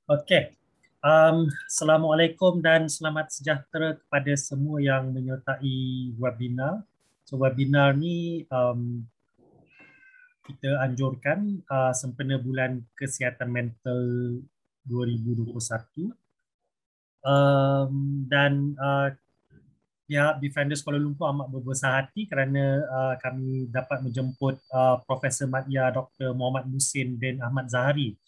Okey. Assalamualaikum dan selamat sejahtera kepada semua yang menyertai webinar. So webinar ni kita anjurkan sempena bulan Kesihatan Mental 2021. Dan pihak Befrienders Kuala Lumpur amat berbesar hati kerana kami dapat menjemput Profesor Madya Dr. Muhammad Musin bin Ahmad Zahari.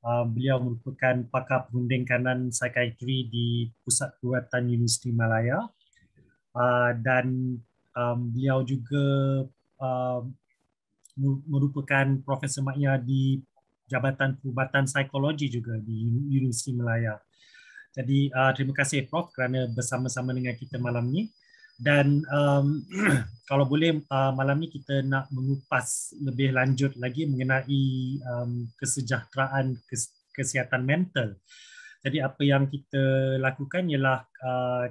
Beliau merupakan pakar perunding kanan psikiatri di Pusat Perubatan Universiti Malaya. Dan beliau juga uh, merupakan Profesor Madya di Jabatan Perubatan Psikologi juga di Universiti Malaya. Jadi terima kasih Prof kerana bersama-sama dengan kita malam ni. Dan kalau boleh malam ni kita nak mengupas lebih lanjut lagi mengenai kesejahteraan kesihatan mental. Jadi apa yang kita lakukan ialah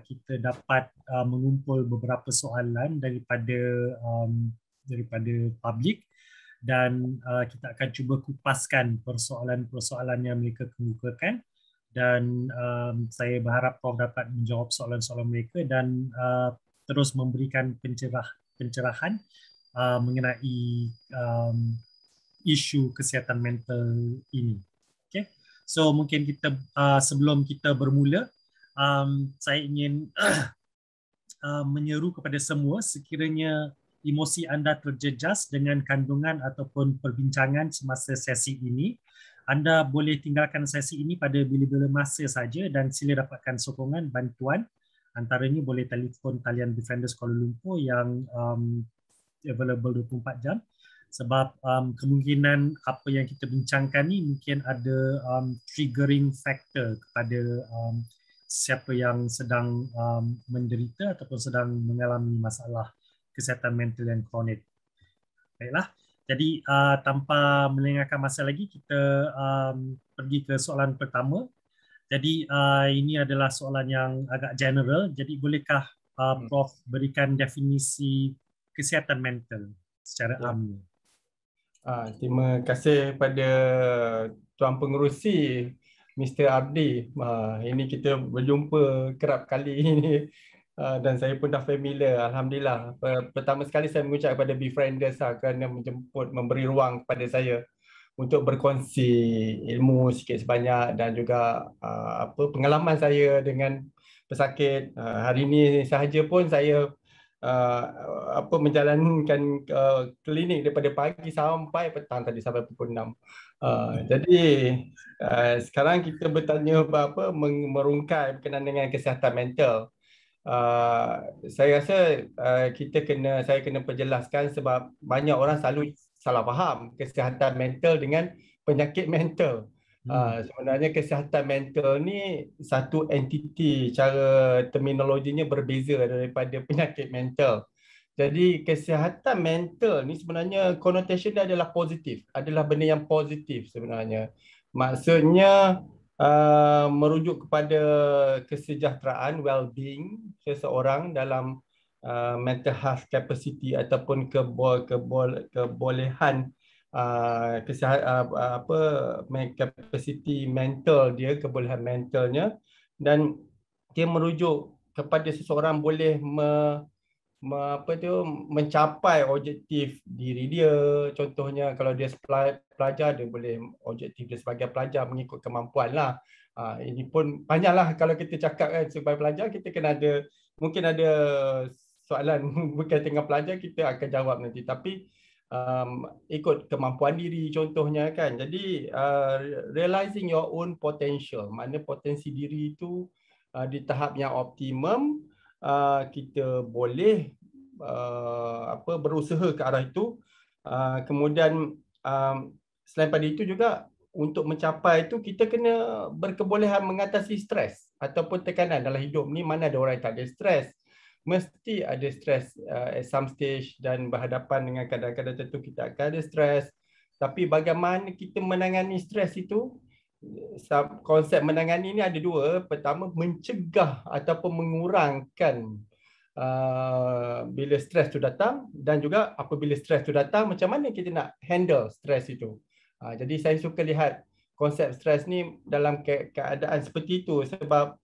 kita dapat mengumpul beberapa soalan daripada publik dan kita akan cuba kupaskan persoalan-persoalan yang mereka kemukakan. Dan saya berharap Prof dapat menjawab soalan-soalan mereka dan terus memberikan pencerahan mengenai isu kesihatan mental ini. Okay. So mungkin kita sebelum kita bermula, saya ingin menyeru kepada semua sekiranya emosi anda terjejas dengan kandungan ataupun perbincangan semasa sesi ini, anda boleh tinggalkan sesi ini pada bila-bila masa saja dan sila dapatkan sokongan bantuan. Antaranya boleh telefon talian Befrienders Kuala Lumpur yang available 24 jam. Sebab kemungkinan apa yang kita bincangkan ni mungkin ada triggering factor kepada siapa yang sedang menderita ataupun sedang mengalami masalah kesihatan mental yang kronik. Baiklah. Jadi tanpa melengahkan masa lagi, kita pergi ke soalan pertama. Jadi ini adalah soalan yang agak general. Jadi bolehkah Prof berikan definisi kesihatan mental secara amnya? Terima kasih pada Tuan Pengerusi Mr. Abdi. Ini kita berjumpa kerap kali ini dan saya pun dah familiar. Alhamdulillah. Pertama sekali saya mengucap kepada Befrienders kerana menjemput, memberi ruang kepada saya untuk berkongsi ilmu sikit sebanyak dan juga pengalaman saya dengan pesakit. Hari ini sahaja pun saya menjalankan klinik daripada pagi sampai petang tadi sampai pukul 6. Jadi sekarang kita bertanya merungkai berkenaan dengan kesihatan mental. Saya rasa saya kena perjelaskan sebab banyak orang selalu salah faham kesihatan mental dengan penyakit mental. Sebenarnya kesihatan mental ni satu entiti, cara terminologinya berbeza daripada penyakit mental. Jadi kesihatan mental ni sebenarnya connotation dia adalah positif, adalah benda yang positif sebenarnya. Maksudnya merujuk kepada kesejahteraan, well-being seseorang dalam mental health capacity ataupun kebolehan capacity mental dia, kebolehan mentalnya, dan dia merujuk kepada seseorang boleh mencapai objektif diri dia. Contohnya kalau dia pelajar, dia boleh objektif dia sebagai pelajar mengikut kemampuan lah. Ini pun banyaklah kalau kita cakap kan, sebagai pelajar kita kena ada, mungkin ada soalan berkaitan dengan pelajar kita akan jawab nanti, tapi ikut kemampuan diri contohnya kan. Jadi realizing your own potential, makna potensi diri itu di tahap yang optimum, kita boleh berusaha ke arah itu. Kemudian selain pada itu juga untuk mencapai itu kita kena berkebolehan mengatasi stres ataupun tekanan dalam hidup ni. Mana ada orang yang tak ada stres? Mesti ada stres at some stage, dan berhadapan dengan kadang-kadang tentu kita akan ada stres. Tapi bagaimana kita menangani stres itu? Konsep menangani ini ada dua. Pertama, mencegah ataupun mengurangkan bila stres itu datang, dan juga apabila stres itu datang, macam mana kita nak handle stres itu. Jadi saya suka lihat konsep stres ni dalam keadaan seperti itu, sebab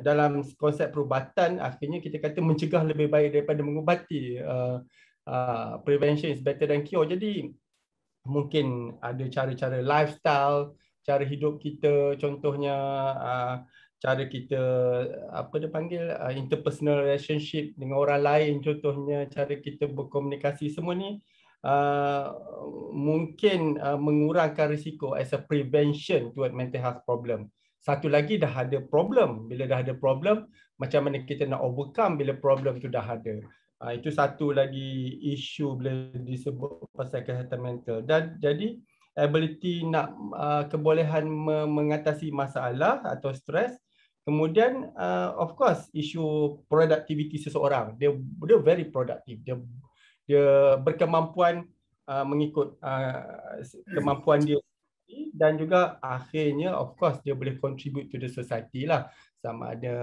dalam konsep perubatan akhirnya kita kata mencegah lebih baik daripada mengubati. Prevention is better than cure. Jadi mungkin ada cara-cara lifestyle, cara hidup kita, contohnya cara kita apa dia panggil interpersonal relationship dengan orang lain, contohnya cara kita berkomunikasi, semua ni mungkin mengurangkan risiko as a prevention toward mental health problem. Satu lagi, dah ada problem. Bila dah ada problem, macam mana kita nak overcome bila problem tu dah ada. Itu satu lagi isu bila disebut pasal kesihatan mental. Dan jadi ability nak kebolehan mengatasi masalah atau stres. Kemudian of course isu productivity seseorang. Dia very productive. Dia berkemampuan mengikut kemampuan dia, dan juga akhirnya of course dia boleh contribute to the society lah, sama ada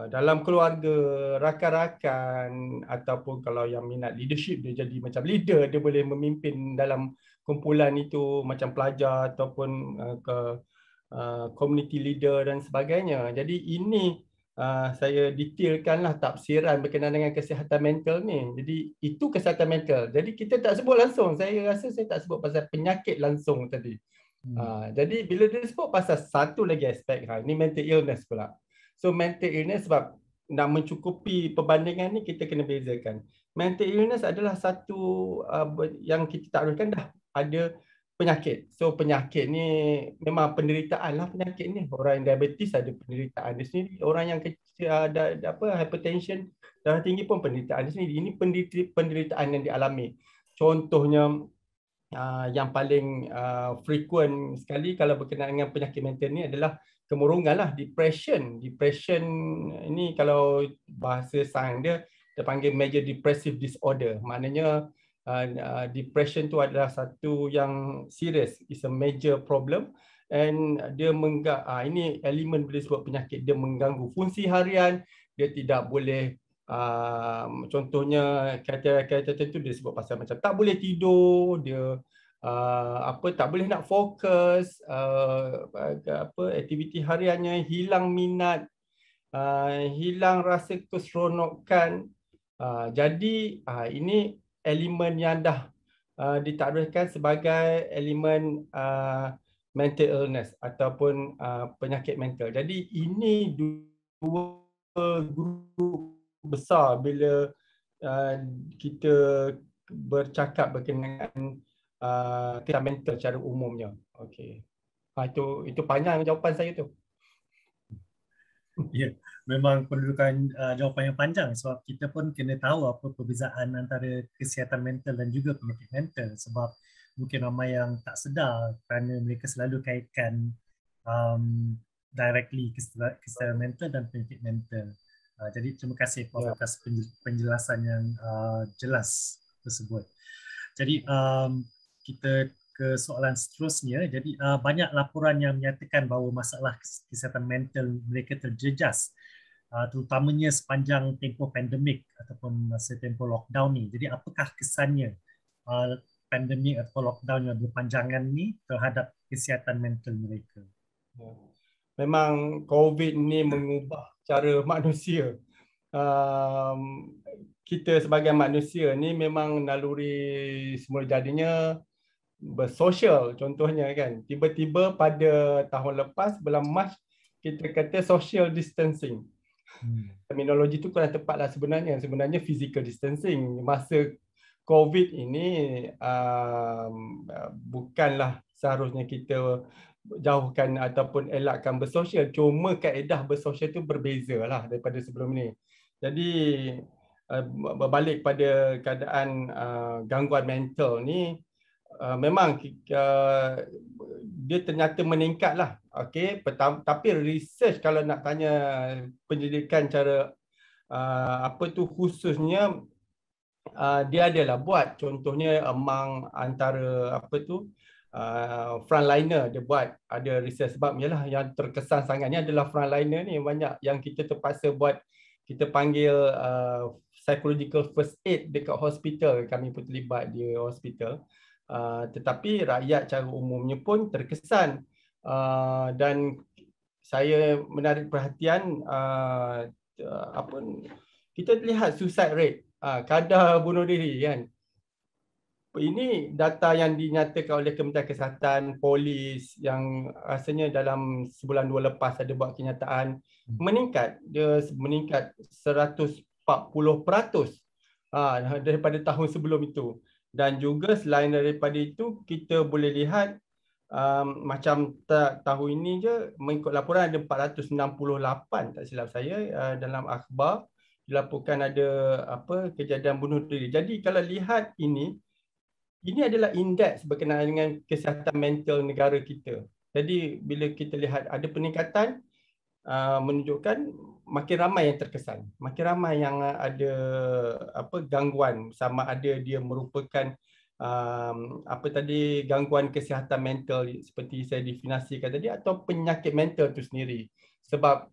dalam keluarga, rakan-rakan, ataupun kalau yang minat leadership, dia jadi macam leader, dia boleh memimpin dalam kumpulan itu macam pelajar ataupun community leader dan sebagainya. Jadi ini saya detailkanlah tafsiran berkenaan dengan kesihatan mental ni. Jadi itu kesihatan mental. Jadi kita tak sebut langsung, saya rasa saya tak sebut pasal penyakit langsung tadi. Jadi bila dia sebut pasal satu lagi aspek, ni mental illness pula. So mental illness, sebab nak mencukupi perbandingan ni kita kena bezakan. Mental illness adalah satu yang kita taklukkan dah ada penyakit. So penyakit ni memang penderitaan lah penyakit ni. Orang yang diabetes ada penderitaan di sini. Orang yang kecil ada hypertension, darah tinggi pun penderitaan di sini. Ini penderitaan yang dialami. Contohnya yang paling frequent sekali kalau berkenaan dengan penyakit mental ni adalah kemurungan lah, depression. Depression ini kalau bahasa sains dia panggil major depressive disorder. Maknanya depression tu adalah satu yang serius, is a major problem, and dia ini elemen bila sebut penyakit, dia mengganggu fungsi harian, dia tidak boleh contohnya kata-kata tertentu dia sebut pasal macam tak boleh tidur, dia tak boleh nak fokus, aktiviti hariannya, hilang minat, hilang rasa keseronokan. Jadi ini elemen yang dah ditakdirkan sebagai elemen mental illness ataupun penyakit mental. Jadi ini dua grup besar bila kita bercakap berkenaan kesihatan mental secara umumnya. Okey. Itu panjang jawapan saya tu. Ya, memang perlukan jawapan yang panjang sebab kita pun kena tahu apa perbezaan antara kesihatan mental dan juga penyakit mental, sebab mungkin ramai yang tak sedar kerana mereka selalu kaitkan directly kesihatan mental dan penyakit mental. Jadi terima kasih Prof atas penjelasan yang jelas tersebut. Jadi kita ke soalan seterusnya. Jadi banyak laporan yang menyatakan bahawa masalah kesihatan mental mereka terjejas, terutamanya sepanjang tempoh pandemik ataupun masa tempoh lockdown ni. Jadi apakah kesannya pandemik atau lockdown yang berpanjangan ni terhadap kesihatan mental mereka? Memang COVID ni mengubah cara manusia. Kita sebagai manusia ni memang naluri semula jadinya bersosial, contohnya kan. Tiba-tiba pada tahun lepas bulan Mac kita kata social distancing. Terminologi tu kurang tepat lah sebenarnya. Sebenarnya physical distancing. Masa COVID ini bukanlah seharusnya kita jauhkan ataupun elakkan bersosial. Cuma kaedah bersosial tu berbeza lah daripada sebelum ni. Jadi berbalik pada keadaan gangguan mental ni, memang dia ternyata meningkat lah. Okay? Tapi research kalau nak tanya penyelidikan cara khususnya dia adalah buat, contohnya among antara frontliner dia buat ada research, sebab ialah yang terkesan sangat ni adalah frontliner ni. Banyak yang kita terpaksa buat, kita panggil psychological first aid dekat hospital. Kami pun terlibat di hospital. Tetapi rakyat cara umumnya pun terkesan. Dan saya menarik perhatian apa kita lihat suicide rate, kadar bunuh diri kan. Ini data yang dinyatakan oleh Kementerian Kesihatan, polis yang rasanya dalam sebulan dua lepas ada buat kenyataan meningkat. Dia meningkat 140% daripada tahun sebelum itu. Dan juga selain daripada itu, kita boleh lihat macam tahun ini je mengikut laporan ada 468 tak silap saya dalam akhbar dilaporkan ada kejadian bunuh diri. Jadi kalau lihat ini adalah indeks berkenaan dengan kesihatan mental negara kita. Jadi bila kita lihat ada peningkatan, menunjukkan makin ramai yang terkesan, makin ramai yang ada gangguan, sama ada dia merupakan gangguan kesihatan mental seperti saya definisikan tadi atau penyakit mental itu sendiri. Sebab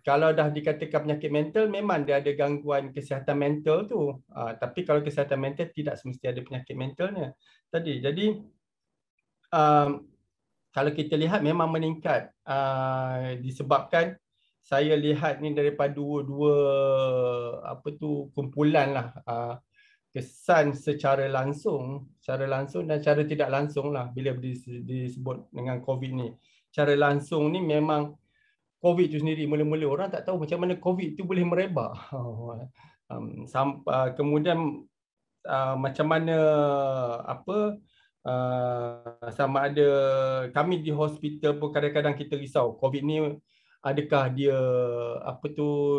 kalau dah dikatakan penyakit mental, memang dia ada gangguan kesihatan mental tu. Tapi kalau kesihatan mental tidak semestinya ada penyakit mentalnya tadi. Jadi kalau kita lihat memang meningkat disebabkan saya lihat ni daripada dua kumpulan lah, kesan secara langsung dan cara tidak langsung lah bila disebut dengan COVID ni. Secara langsung ni memang COVID itu sendiri, mula-mula orang tak tahu macam mana COVID itu boleh merebak. Kemudian macam mana sama ada kami di hospital pun kadang-kadang kita risau COVID ni adakah dia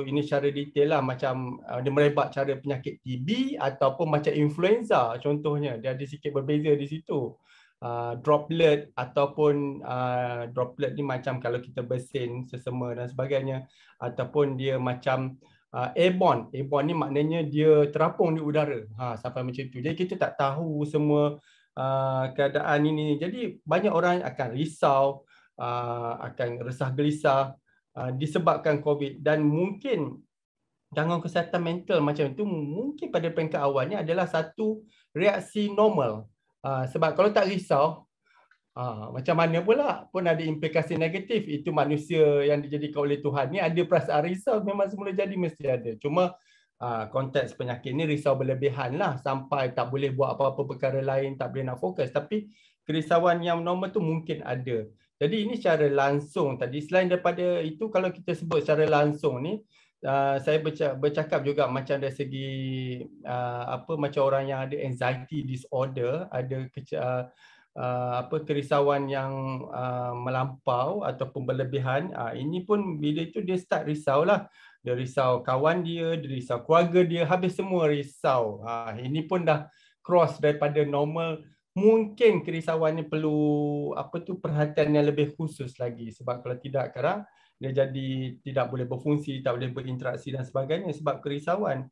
ini secara detail lah, macam dia merebak cara penyakit TB ataupun macam influenza contohnya. Dia ada sikit berbeza di situ. Droplet ataupun droplet ni macam kalau kita bersin sesama dan sebagainya, ataupun dia macam airborne. Airborne ni maknanya dia terapung di udara. Sampai macam tu. Jadi kita tak tahu semua keadaan ini. Jadi banyak orang akan risau, akan resah gelisah disebabkan COVID, dan mungkin gangguan kesihatan mental macam itu mungkin pada peringkat awalnya adalah satu reaksi normal. Sebab kalau tak risau, macam mana pula pun ada implikasi negatif. Itu manusia yang dijadikan oleh Tuhan ni ada perasaan risau, memang semula jadi mesti ada. Cuma konteks penyakit ni risau berlebihan lah sampai tak boleh buat apa-apa perkara lain, tak boleh nak fokus. Tapi kerisauan yang normal tu mungkin ada. Jadi ini secara langsung tadi. Selain daripada itu, kalau kita sebut secara langsung ni, saya bercakap juga macam dari segi macam orang yang ada anxiety disorder, ada kerisauan yang melampau ataupun berlebihan. Ini pun bila itu dia start risau lah. Dia risau kawan dia risau keluarga dia, habis semua risau. Ini pun dah cross daripada normal. Mungkin kerisauan ni perlu perhatian yang lebih khusus lagi, sebab kalau tidak sekarang dia jadi tidak boleh berfungsi, tak boleh berinteraksi dan sebagainya sebab kerisauan.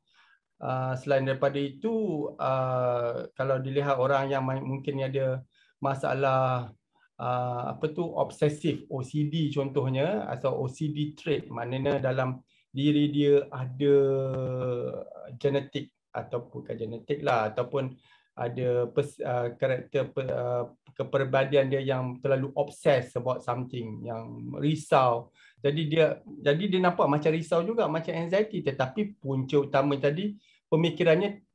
Selain daripada itu, kalau dilihat orang yang mungkin ada masalah obsesif OCD contohnya, atau OCD trait, maknanya dalam diri dia ada genetik ataupun bukan genetik lah, ataupun ada karakter kepribadian dia yang terlalu obses about something, yang risau. Jadi dia nampak macam risau juga, macam anxiety, tetapi punca utama tadi pemikirannya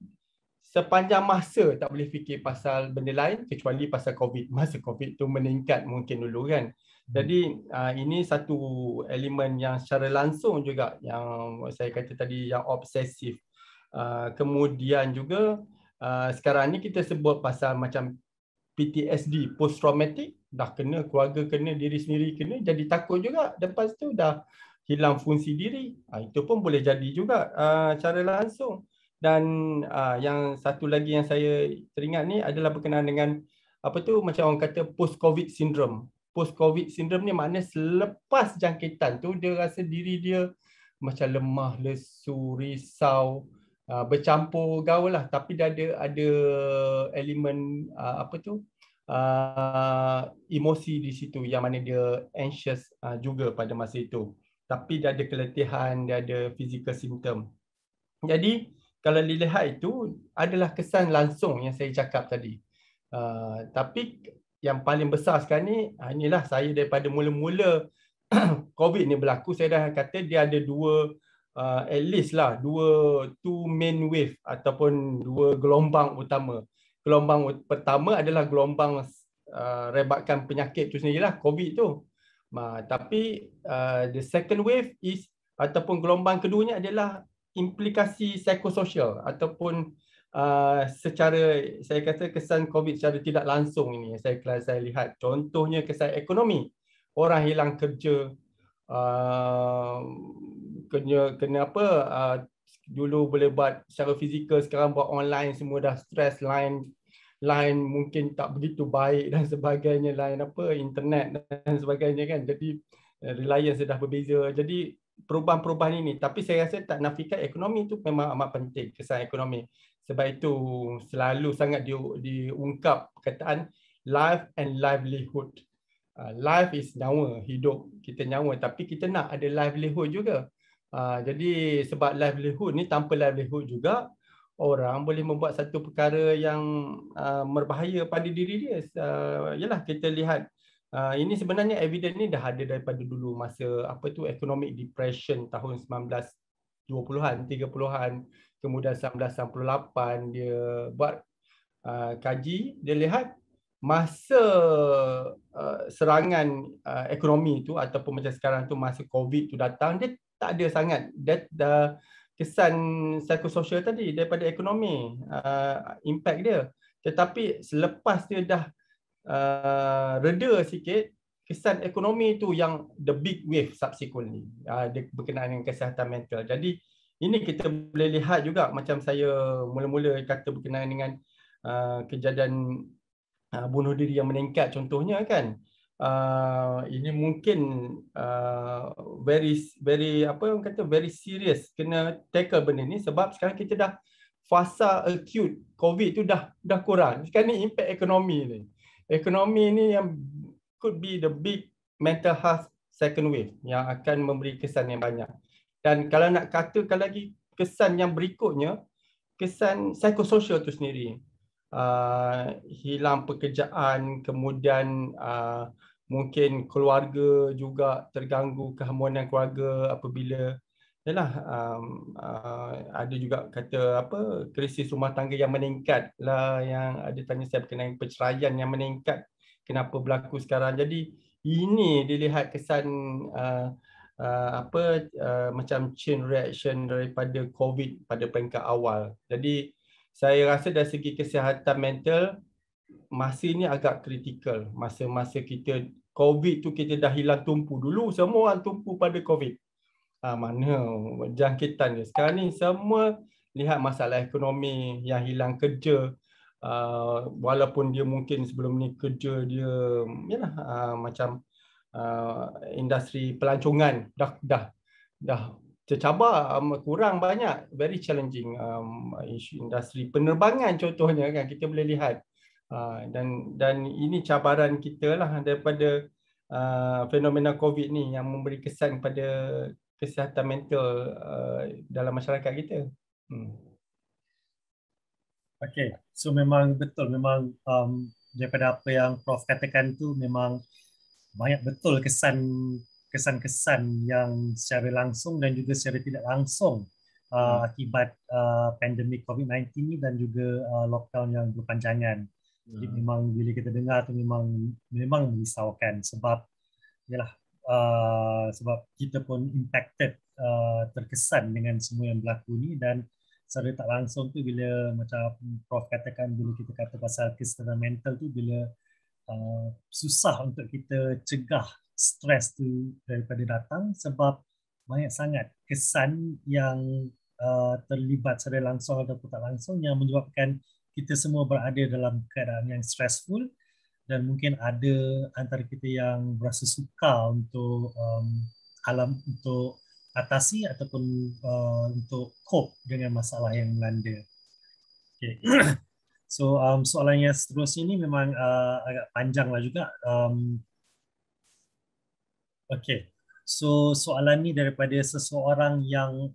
sepanjang masa tak boleh fikir pasal benda lain kecuali pasal COVID. Masa COVID tu meningkat mungkin dulu kan. Jadi ini satu elemen yang secara langsung juga yang saya kata tadi, yang obsesif. Kemudian juga sekarang ni kita sebut pasal macam PTSD, post traumatic, dah kena keluarga kena, diri sendiri kena, jadi takut juga. Lepas tu dah hilang fungsi diri. Itu pun boleh jadi juga secara langsung. Dan yang satu lagi yang saya teringat ni adalah berkenaan dengan macam orang kata post COVID syndrome. Post COVID syndrome ni maknanya selepas jangkitan tu dia rasa diri dia macam lemah, lesu, risau, bercampur gaul lah, tapi dia ada elemen emosi di situ, yang mana dia anxious juga pada masa itu, tapi dia ada keletihan, dia ada physical symptom. Jadi kalau dilihat itu adalah kesan langsung yang saya cakap tadi. Tapi yang paling besar sekarang ni, inilah saya daripada mula-mula COVID ni berlaku, saya dah kata dia ada dua, at least lah two main wave ataupun dua gelombang utama. Gelombang pertama adalah gelombang rebatan penyakit tu sendirilah, COVID tu. Tapi the second wave is, ataupun gelombang keduanya adalah implikasi psikososial ataupun secara, saya kata kesan COVID secara tidak langsung ini saya lihat. Contohnya kesan ekonomi, orang hilang kerja, kena apa, dulu boleh buat secara fizikal, sekarang buat online, semua dah stres, line mungkin tak begitu baik dan sebagainya, line apa, internet dan sebagainya kan. Jadi reliance dah berbeza. Jadi perubahan-perubahan ini, tapi saya rasa tak nafikan ekonomi itu memang amat penting, kesan ekonomi. Sebab itu selalu sangat diungkap perkataan life and livelihood. Life is nyawa, hidup kita nyawa, tapi kita nak ada livelihood juga. Jadi sebab livelihood ni, tanpa livelihood juga orang boleh membuat satu perkara yang berbahaya pada diri dia. Yalah, kita lihat ini sebenarnya evidence ni dah ada daripada dulu, masa apa tu, economic depression tahun 1920-an, 30-an, kemudian 1998 dia buat kaji, dia lihat masa serangan ekonomi tu ataupun macam sekarang tu, masa COVID tu datang, dia tak ada sangat kesan psikososial tadi daripada ekonomi, impact dia. Tetapi selepas dia dah reda sikit, kesan ekonomi tu yang the big wave subsequently, dia berkenaan dengan kesihatan mental. Jadi ini kita boleh lihat juga, macam saya mula-mula kata berkenaan dengan kejadian bunuh diri yang meningkat contohnya kan. Ini mungkin very apa orang kata, very serious, kena tackle benda ni, sebab sekarang kita dah fasa acute COVID tu dah kurang. Sekarang ni impact ekonomi ni. Ekonomi ni yang could be the big mental health second wave yang akan memberi kesan yang banyak. Dan kalau nak katakan lagi kesan yang berikutnya, kesan psikososial tu sendiri. Hilang pekerjaan, kemudian mungkin keluarga juga terganggu, keharmonian keluarga apabila ada juga kata apa, krisis rumah tangga yang meningkat lah, yang ada tanya saya berkenaan perceraian yang meningkat, kenapa berlaku sekarang. Jadi ini dilihat kesan macam chain reaction daripada COVID pada peringkat awal. Jadi saya rasa dari segi kesihatan mental, masa ini agak kritikal. Masa-masa kita COVID tu, kita dah hilang tumpu. Dulu semua orang tumpu pada COVID. Mana jangkitan dia. Sekarang ni semua lihat masalah ekonomi, yang hilang kerja. Walaupun dia mungkin sebelum ni kerja dia macam industri pelancongan dah tercabar, kurang banyak, very challenging. Industri penerbangan contohnya kan, kita boleh lihat. Dan ini cabaran kita lah daripada fenomena COVID ni, yang memberi kesan pada kesihatan mental dalam masyarakat kita. Okay, so memang betul, memang daripada apa yang Prof katakan tu, memang banyak betul kesan-kesan yang secara langsung dan juga secara tidak langsung akibat pandemik COVID-19 ni, dan juga lockdown yang berpanjangan. Jadi memang bila kita dengar tu memang merisaukan, sebab yalah, sebab kita pun impacted, terkesan dengan semua yang berlaku ni. Dan secara tak langsung tu, bila macam Prof katakan, bila kita kata pasal kesihatan mental tu, bila susah untuk kita cegah stres tu daripada datang, sebab banyak sangat kesan yang terlibat secara langsung ataupun tak langsung, yang menyebabkan kita semua berada dalam keadaan yang stressful. Dan mungkin ada antara kita yang berasa sukar untuk untuk atasi ataupun untuk cope dengan masalah yang melanda. Okay. So soalan yang seterusnya ini memang agak panjang lah juga. Okay. So soalan ni daripada seseorang yang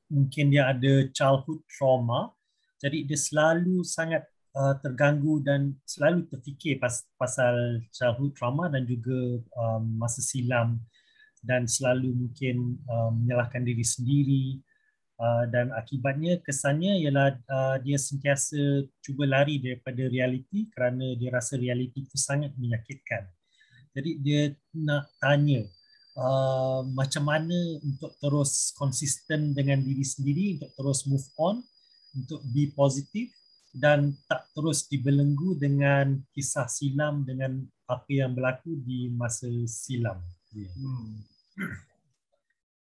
mungkin dia ada childhood trauma. Jadi dia selalu sangat terganggu dan selalu terfikir pasal childhood trauma dan juga masa silam, dan selalu mungkin menyalahkan diri sendiri, dan akibatnya kesannya ialah dia sentiasa cuba lari daripada realiti kerana dia rasa realiti itu sangat menyakitkan. Jadi dia nak tanya macam mana untuk terus konsisten dengan diri sendiri, untuk terus move on, untuk be positif dan tak terus dibelenggu dengan kisah silam, dengan apa yang berlaku di masa silam.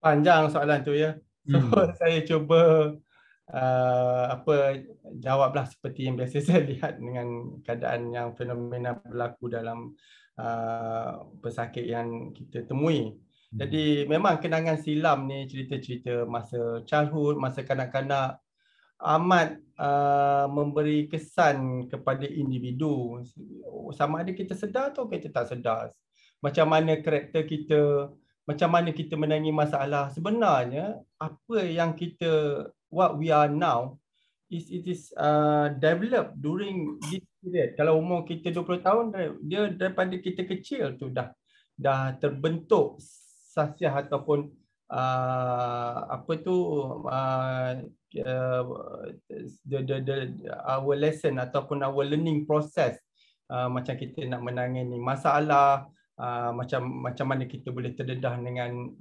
Panjang soalan tu ya. So saya cuba jawablah seperti yang biasa saya lihat dengan keadaan yang fenomena berlaku dalam pesakit yang kita temui. Jadi memang kenangan silam ni, cerita-cerita masa childhood, masa kanak-kanak amat memberi kesan kepada individu. Sama ada kita sedar atau kita tak sedar. Macam mana karakter kita, macam mana kita menangani masalah. Sebenarnya apa yang kita, what we are now, it is developed during this period. Kalau umur kita 20 tahun, dia daripada kita kecil tu dah terbentuk sasiah ataupun our lesson ataupun our learning process, macam kita nak menangani masalah, macam mana kita boleh terdedah dengan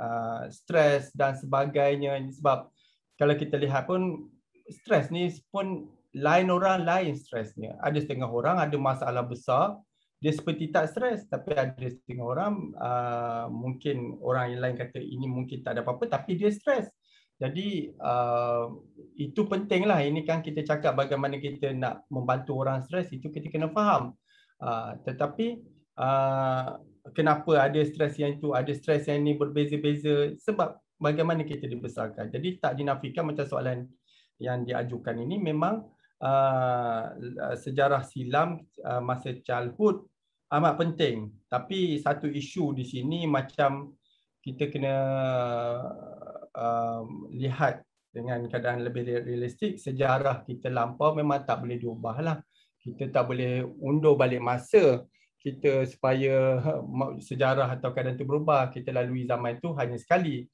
stres dan sebagainya. Sebab kalau kita lihat pun stres ni pun lain orang lain stresnya. Ada setengah orang ada masalah besar, dia seperti tak stres, tapi ada setengah orang mungkin orang yang lain kata ini mungkin tak ada apa-apa tapi dia stres. Jadi itu pentinglah. Ini kan kita cakap bagaimana kita nak membantu orang stres, itu kita kena faham. Tetapi kenapa ada stres yang itu, ada stres yang ini berbeza-beza, sebab bagaimana kita dibesarkan. Jadi tak dinafikan macam soalan yang diajukan ini, memang sejarah silam masa childhood amat penting. Tapi satu isu di sini macam kita kena lihat dengan keadaan lebih realistik. Sejarah kita lampau memang tak boleh diubah lah. Kita tak boleh undur balik masa kita supaya sejarah atau keadaan itu berubah. Kita lalui zaman itu hanya sekali.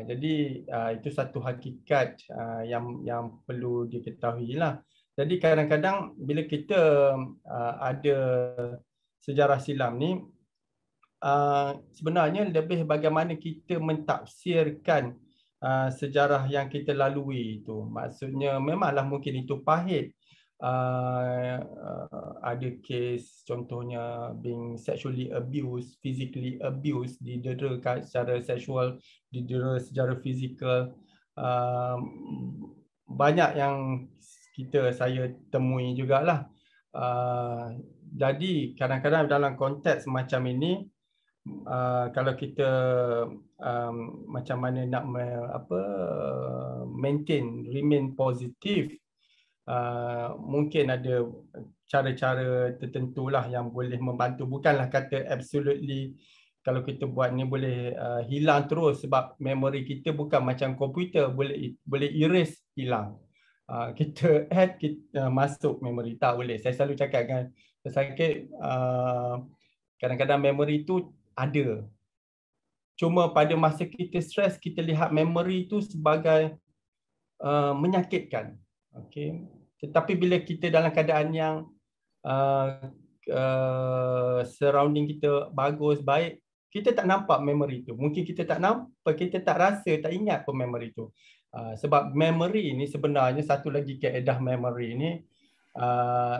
Jadi itu satu hakikat yang perlu diketahui lah. Jadi kadang-kadang bila kita ada sejarah silam ni, sebenarnya lebih bagaimana kita mentafsirkan sejarah yang kita lalui itu. Maksudnya memanglah mungkin itu pahit. Ada kes contohnya being sexually abused, physically abused, didera secara seksual, didera secara fizikal. Banyak yang saya temui jugalah. Jadi kadang-kadang dalam konteks macam ini, kalau kita macam mana nak remain positif, mungkin ada cara-cara tertentu lah yang boleh membantu. Bukanlah kata absolutely kalau kita buat ni boleh hilang terus, sebab memori kita bukan macam komputer, boleh erase, hilang. Kita add, kita masuk memori, tak boleh. Saya selalu cakap kan pesakit, kadang-kadang memori tu ada, cuma pada masa kita stres, kita lihat memori tu sebagai menyakitkan. Okay. Tetapi bila kita dalam keadaan yang surrounding kita bagus, baik, kita tak nampak memori tu. Mungkin kita tak nampak, kita tak rasa, tak ingat pun memori tu. Sebab memory ni sebenarnya satu lagi kaedah memory ni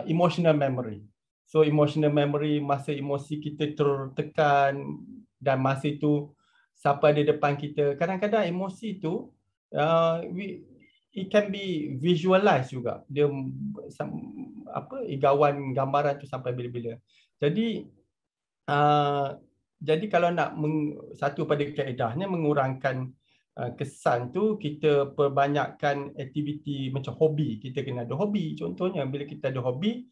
emotional memory. So emotional memory, masa emosi kita tertekan dan masa itu siapa di depan kita, kadang-kadang emosi tu it can be visualized juga. Dia igawan gambaran tu sampai bila-bila. Jadi kalau nak satu pada kaedahnya mengurangkan kesan tu, kita perbanyakkan aktiviti macam hobi. Kita kena ada hobi. Contohnya bila kita ada hobi,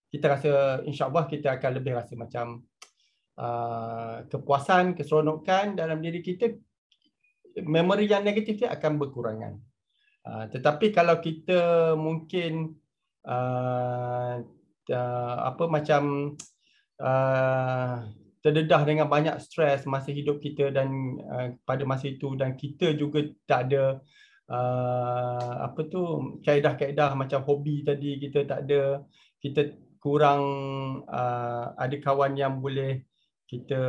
kita rasa insya-Allah kita akan lebih rasa macam kepuasan, keseronokan dalam diri kita. Memori yang negatif dia akan berkurangan. Tetapi kalau kita mungkin macam terdedah dengan banyak stres masa hidup kita dan pada masa itu, dan kita juga tak ada kaedah-kaedah macam hobi tadi kita tak ada, kita kurang ada kawan yang boleh kita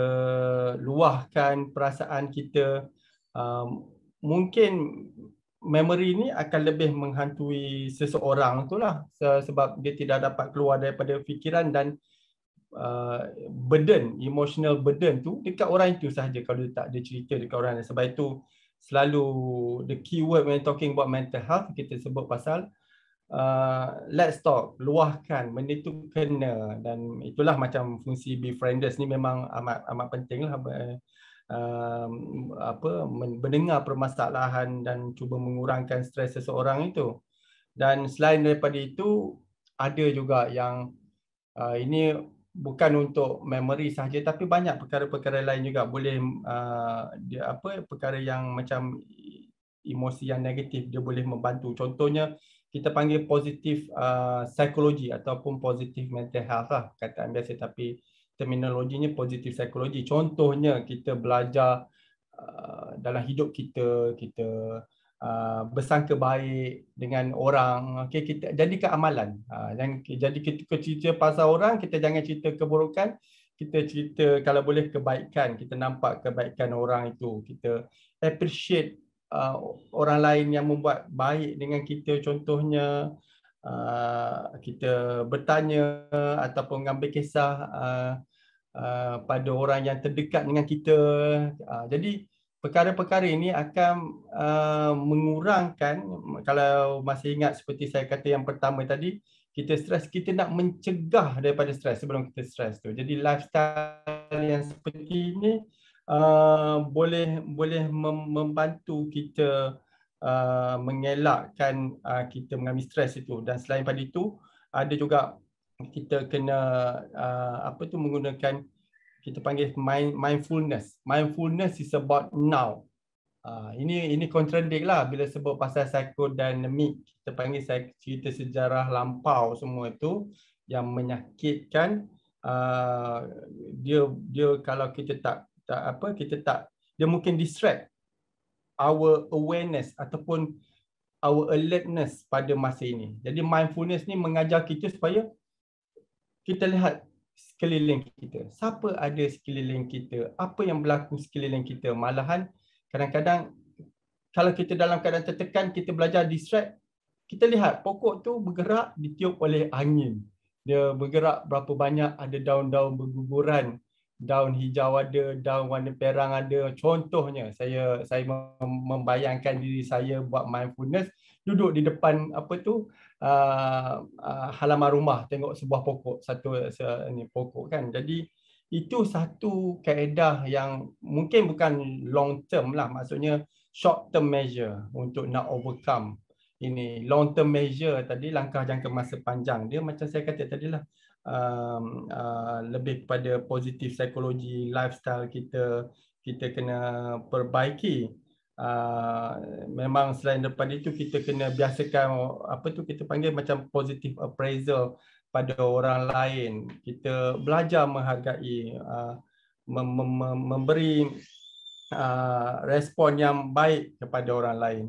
luahkan perasaan kita, mungkin memory ni akan lebih menghantui seseorang itulah, sebab dia tidak dapat keluar daripada fikiran, dan burden, emotional burden tu dekat orang itu sahaja kalau dia tak ada cerita dekat orang lain. Sebab itu selalu the keyword when talking about mental health, kita sebut pasal let's talk, luahkan benda tu kena. Dan itulah macam fungsi befrienders ni memang amat penting lah, mendengar permasalahan dan cuba mengurangkan stres seseorang itu. Dan selain daripada itu, ada juga yang ini bukan untuk memory sahaja, tapi banyak perkara-perkara lain juga boleh perkara yang macam emosi yang negatif dia boleh membantu. Contohnya kita panggil positif psikologi ataupun positif mental health lah, kataan biasa, tapi terminologinya positif psikologi. Contohnya kita belajar dalam hidup kita, kita bersangka baik dengan orang, kita jadikan amalan. Dan jadi kita cerita pasal orang, kita jangan cerita keburukan, kita cerita kalau boleh kebaikan, kita nampak kebaikan orang itu, kita appreciate orang lain yang membuat baik dengan kita. Contohnya kita bertanya ataupun mengambil kisah pada orang yang terdekat dengan kita. Jadi perkara-perkara ini akan mengurangkan, kalau masih ingat seperti saya kata yang pertama tadi, kita stres, kita nak mencegah daripada stres sebelum kita stres tu. Jadi lifestyle yang seperti ini boleh membantu kita mengelakkan kita mengalami stres itu. Dan selain pada itu, ada juga kita kena menggunakan, kita panggil mindfulness. Mindfulness is about now. Ini contradict lah bila sebut pasal psikodinamik. Kita panggil cerita sejarah lampau semua itu yang menyakitkan. Dia kalau kita dia mungkin distract our awareness ataupun our alertness pada masa ini. Jadi mindfulness ni mengajar kita supaya kita lihat sekeliling kita. Siapa ada sekeliling kita? Apa yang berlaku sekeliling kita? Malahan kadang-kadang kalau kita dalam keadaan tertekan, kita belajar distract, kita lihat pokok tu bergerak, ditiup oleh angin. Dia bergerak berapa banyak, ada daun-daun berguguran, daun hijau ada, daun warna perang ada. Contohnya, saya membayangkan diri saya buat mindfulness, duduk di depan halaman rumah, tengok sebuah pokok, pokok kan. Jadi itu satu kaedah yang mungkin bukan long term lah, maksudnya short term measure untuk nak overcome ini. Long term measure tadi, langkah jangka masa panjang, dia macam saya kata tadi lah, lebih kepada positif psikologi, lifestyle kita kena perbaiki. Memang selain daripada itu, kita kena biasakan kita panggil macam positive appraisal pada orang lain. Kita belajar menghargai, memberi respon yang baik kepada orang lain.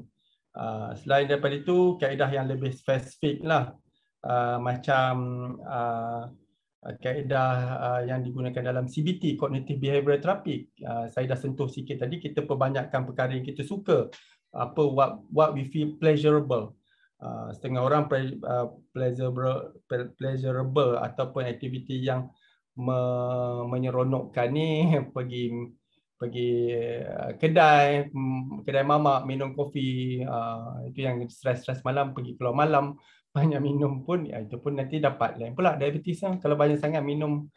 Selain daripada itu, kaedah yang lebih spesifik lah, macam kaedah yang digunakan dalam CBT, Cognitive Behavioral Therapy. Saya dah sentuh sikit tadi, kita perbanyakkan perkara yang kita suka, what we feel pleasurable. Setengah orang pleasurable ataupun aktiviti yang menyeronokkan ni, pergi kedai mamak, minum kopi, itu yang stres malam, pergi keluar malam, banyak minum pun, itu pun nanti dapat lain pula diabetes lah, kalau banyak sangat minum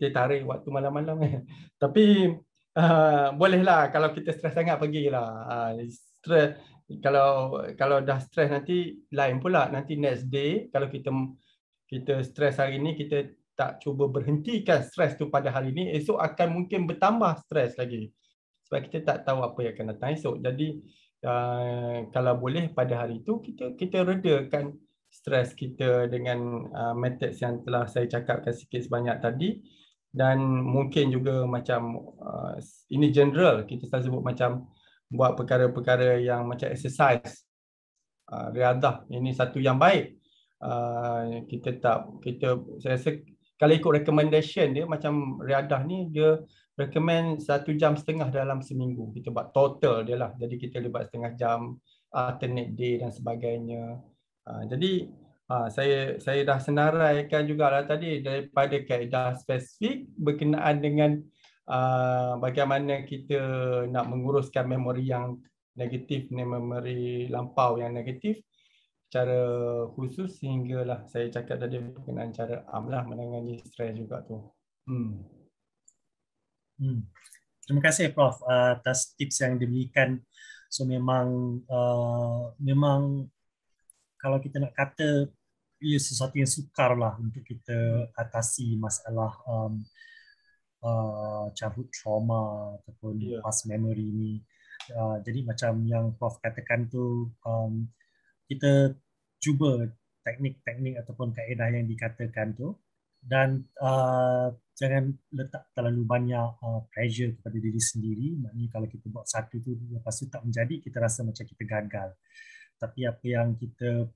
dia tarik waktu malam-malam. Tapi bolehlah, kalau kita stres sangat, pergilah. Stres, kalau dah stres nanti lain pula, nanti next day kalau kita stres hari ni, kita tak cuba berhentikan stres tu pada hari ni, esok akan mungkin bertambah stres lagi, sebab kita tak tahu apa yang akan datang esok. Jadi kalau boleh pada hari itu kita redakan stres kita dengan methods yang telah saya cakapkan sikit sebanyak tadi. Dan mungkin juga macam ini general, kita selalu sebut macam buat perkara-perkara yang macam exercise, riadah, ini satu yang baik. Saya rasa kalau ikut recommendation dia, macam riadah ni dia recommend 1.5 jam dalam seminggu. Kita buat total dia lah. Jadi kita libat setengah jam, alternate day dan sebagainya. Jadi saya dah senaraikan jugalah tadi daripada kaedah spesifik berkenaan dengan bagaimana kita nak menguruskan memori yang negatif, memori lampau yang negatif secara khusus, sehinggalah saya cakap tadi berkenaan cara lah menangani stres juga tu. Terima kasih Prof atas tips yang diberikan. So memang kalau kita nak kata ia sesuatu yang sukar lah untuk kita atasi masalah childhood trauma ataupun past memory ni. Jadi macam yang Prof katakan tu, kita cuba teknik-teknik ataupun kaedah yang dikatakan tu, dan jangan letak terlalu banyak pressure kepada diri sendiri. Maknanya kalau kita buat satu tu lepas tu tak menjadi, kita rasa macam kita gagal. Tapi apa yang kita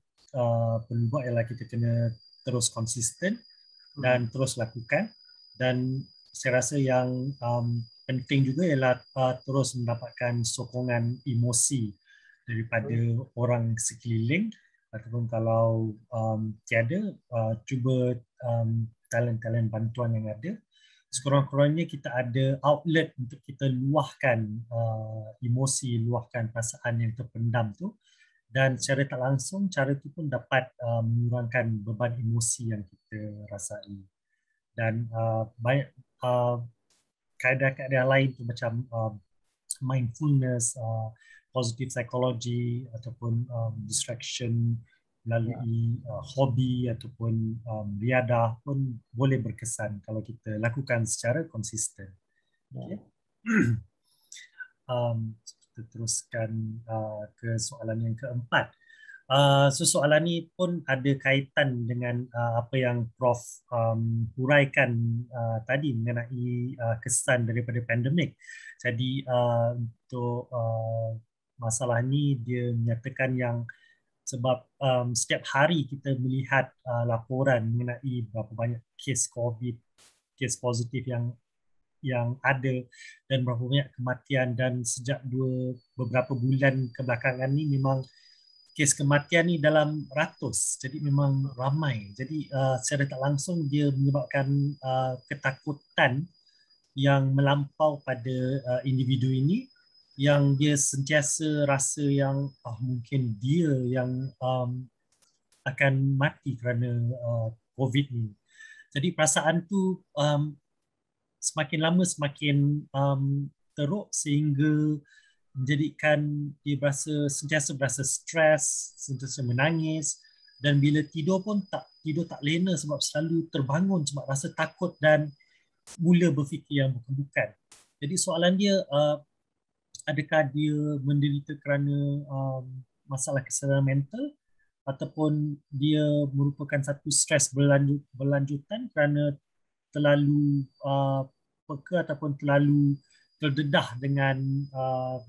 perlu buat ialah kita kena terus konsisten dan terus lakukan. Dan saya rasa yang penting juga ialah terus mendapatkan sokongan emosi daripada orang sekeliling, ataupun kalau tiada, cuba talent-talent bantuan yang ada. Sekurang-kurangnya kita ada outlet untuk kita luahkan emosi, luahkan perasaan yang terpendam tu, dan secara tak langsung cara itu pun dapat mengurangkan beban emosi yang kita rasai. Dan banyak kaedah-kaedah lain tu macam mindfulness, positive psychology ataupun distraction melalui hobi ataupun riadah pun boleh berkesan kalau kita lakukan secara konsisten. Okay. Kita teruskan ke soalan yang keempat. So soalan ni pun ada kaitan dengan apa yang Prof huraikan tadi mengenai kesan daripada pandemik. Jadi untuk masalah ni dia menyatakan yang sebab setiap hari kita melihat laporan mengenai berapa banyak kes COVID, kes positif yang ada, dan berapa banyak kematian. Dan sejak beberapa bulan kebelakangan ni memang kes kematian ni dalam ratus, jadi memang ramai. Jadi secara tak langsung dia menyebabkan ketakutan yang melampau pada individu ini, yang dia sentiasa rasa yang mungkin dia yang akan mati kerana COVID ni. Jadi perasaan tu semakin lama semakin teruk, sehingga menjadikan dia sentiasa berasa stres, sentiasa menangis, dan bila tidur pun tidur tak lena sebab selalu terbangun sebab rasa takut dan mula berfikir yang bukan-bukan. Jadi soalan dia, adakah dia menderita kerana masalah kesihatan mental, ataupun dia merupakan satu stres berlanjutan kerana terlalu peka ataupun terlalu terdedah dengan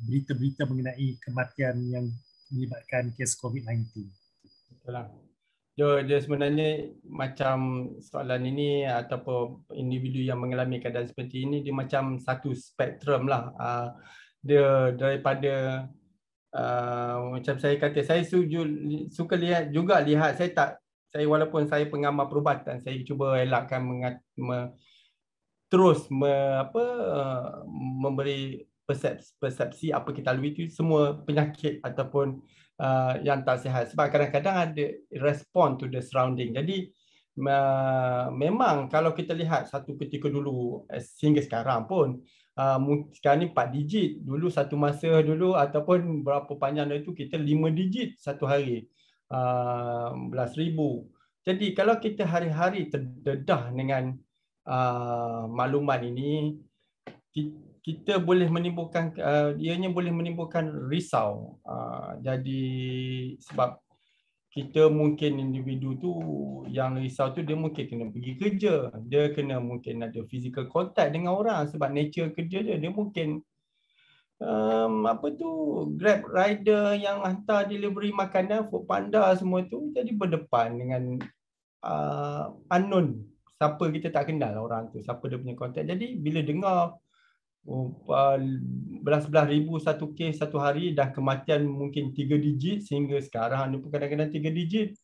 berita-berita mengenai kematian yang melibatkan kes COVID-19. Betul lah. Dia sebenarnya macam soalan ini ataupun individu yang mengalami keadaan seperti ini, dia macam satu spektrum lah. Dia daripada macam saya kata, saya suka lihat saya walaupun saya pengamal perubatan, saya cuba elakkan terus memberi persepsi apa kita lalui itu semua penyakit ataupun yang tak sihat, sebab kadang-kadang ada respond to the surrounding. Jadi memang kalau kita lihat satu ketika dulu sehingga sekarang pun, sekarang ni 4 digit, dulu satu masa dulu ataupun berapa panjang itu kita 5 digit satu hari, belas ribu. Jadi kalau kita hari-hari terdedah dengan maklumat ini, kita boleh menimbulkan ianya boleh menimbulkan risau. Jadi sebab kita mungkin individu tu yang risau tu dia mungkin kena pergi kerja, dia kena mungkin ada physical contact dengan orang sebab nature kerja dia mungkin apa tu, Grab rider yang hantar delivery makanan, Foodpanda semua tu jadi berdepan dengan unknown, siapa kita tak kenal orang tu, siapa dia punya contact. Jadi bila dengar belas-belas ribu satu kes satu hari dan kematian mungkin 3 digit sehingga sekarang ni pun kadang-kadang 3 digit,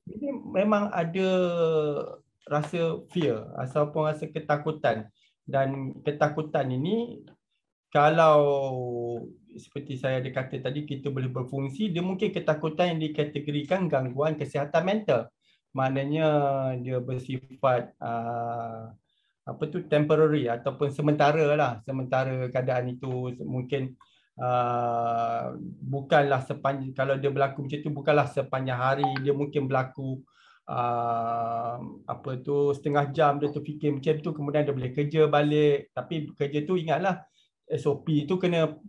ini memang ada rasa fear ataupun rasa ketakutan. Dan ketakutan ini kalau seperti saya ada kata tadi, kita boleh berfungsi, dia mungkin ketakutan yang dikategorikan gangguan kesihatan mental. Maknanya dia bersifat apa tu, temporary ataupun sementara lah. Sementara keadaan itu mungkin bukanlah sepanjang, kalau dia berlaku macam tu bukanlah sepanjang hari, dia mungkin berlaku apa tu, setengah jam dia terfikir macam tu, kemudian dia boleh kerja balik. Tapi kerja tu ingatlah SOP tu kena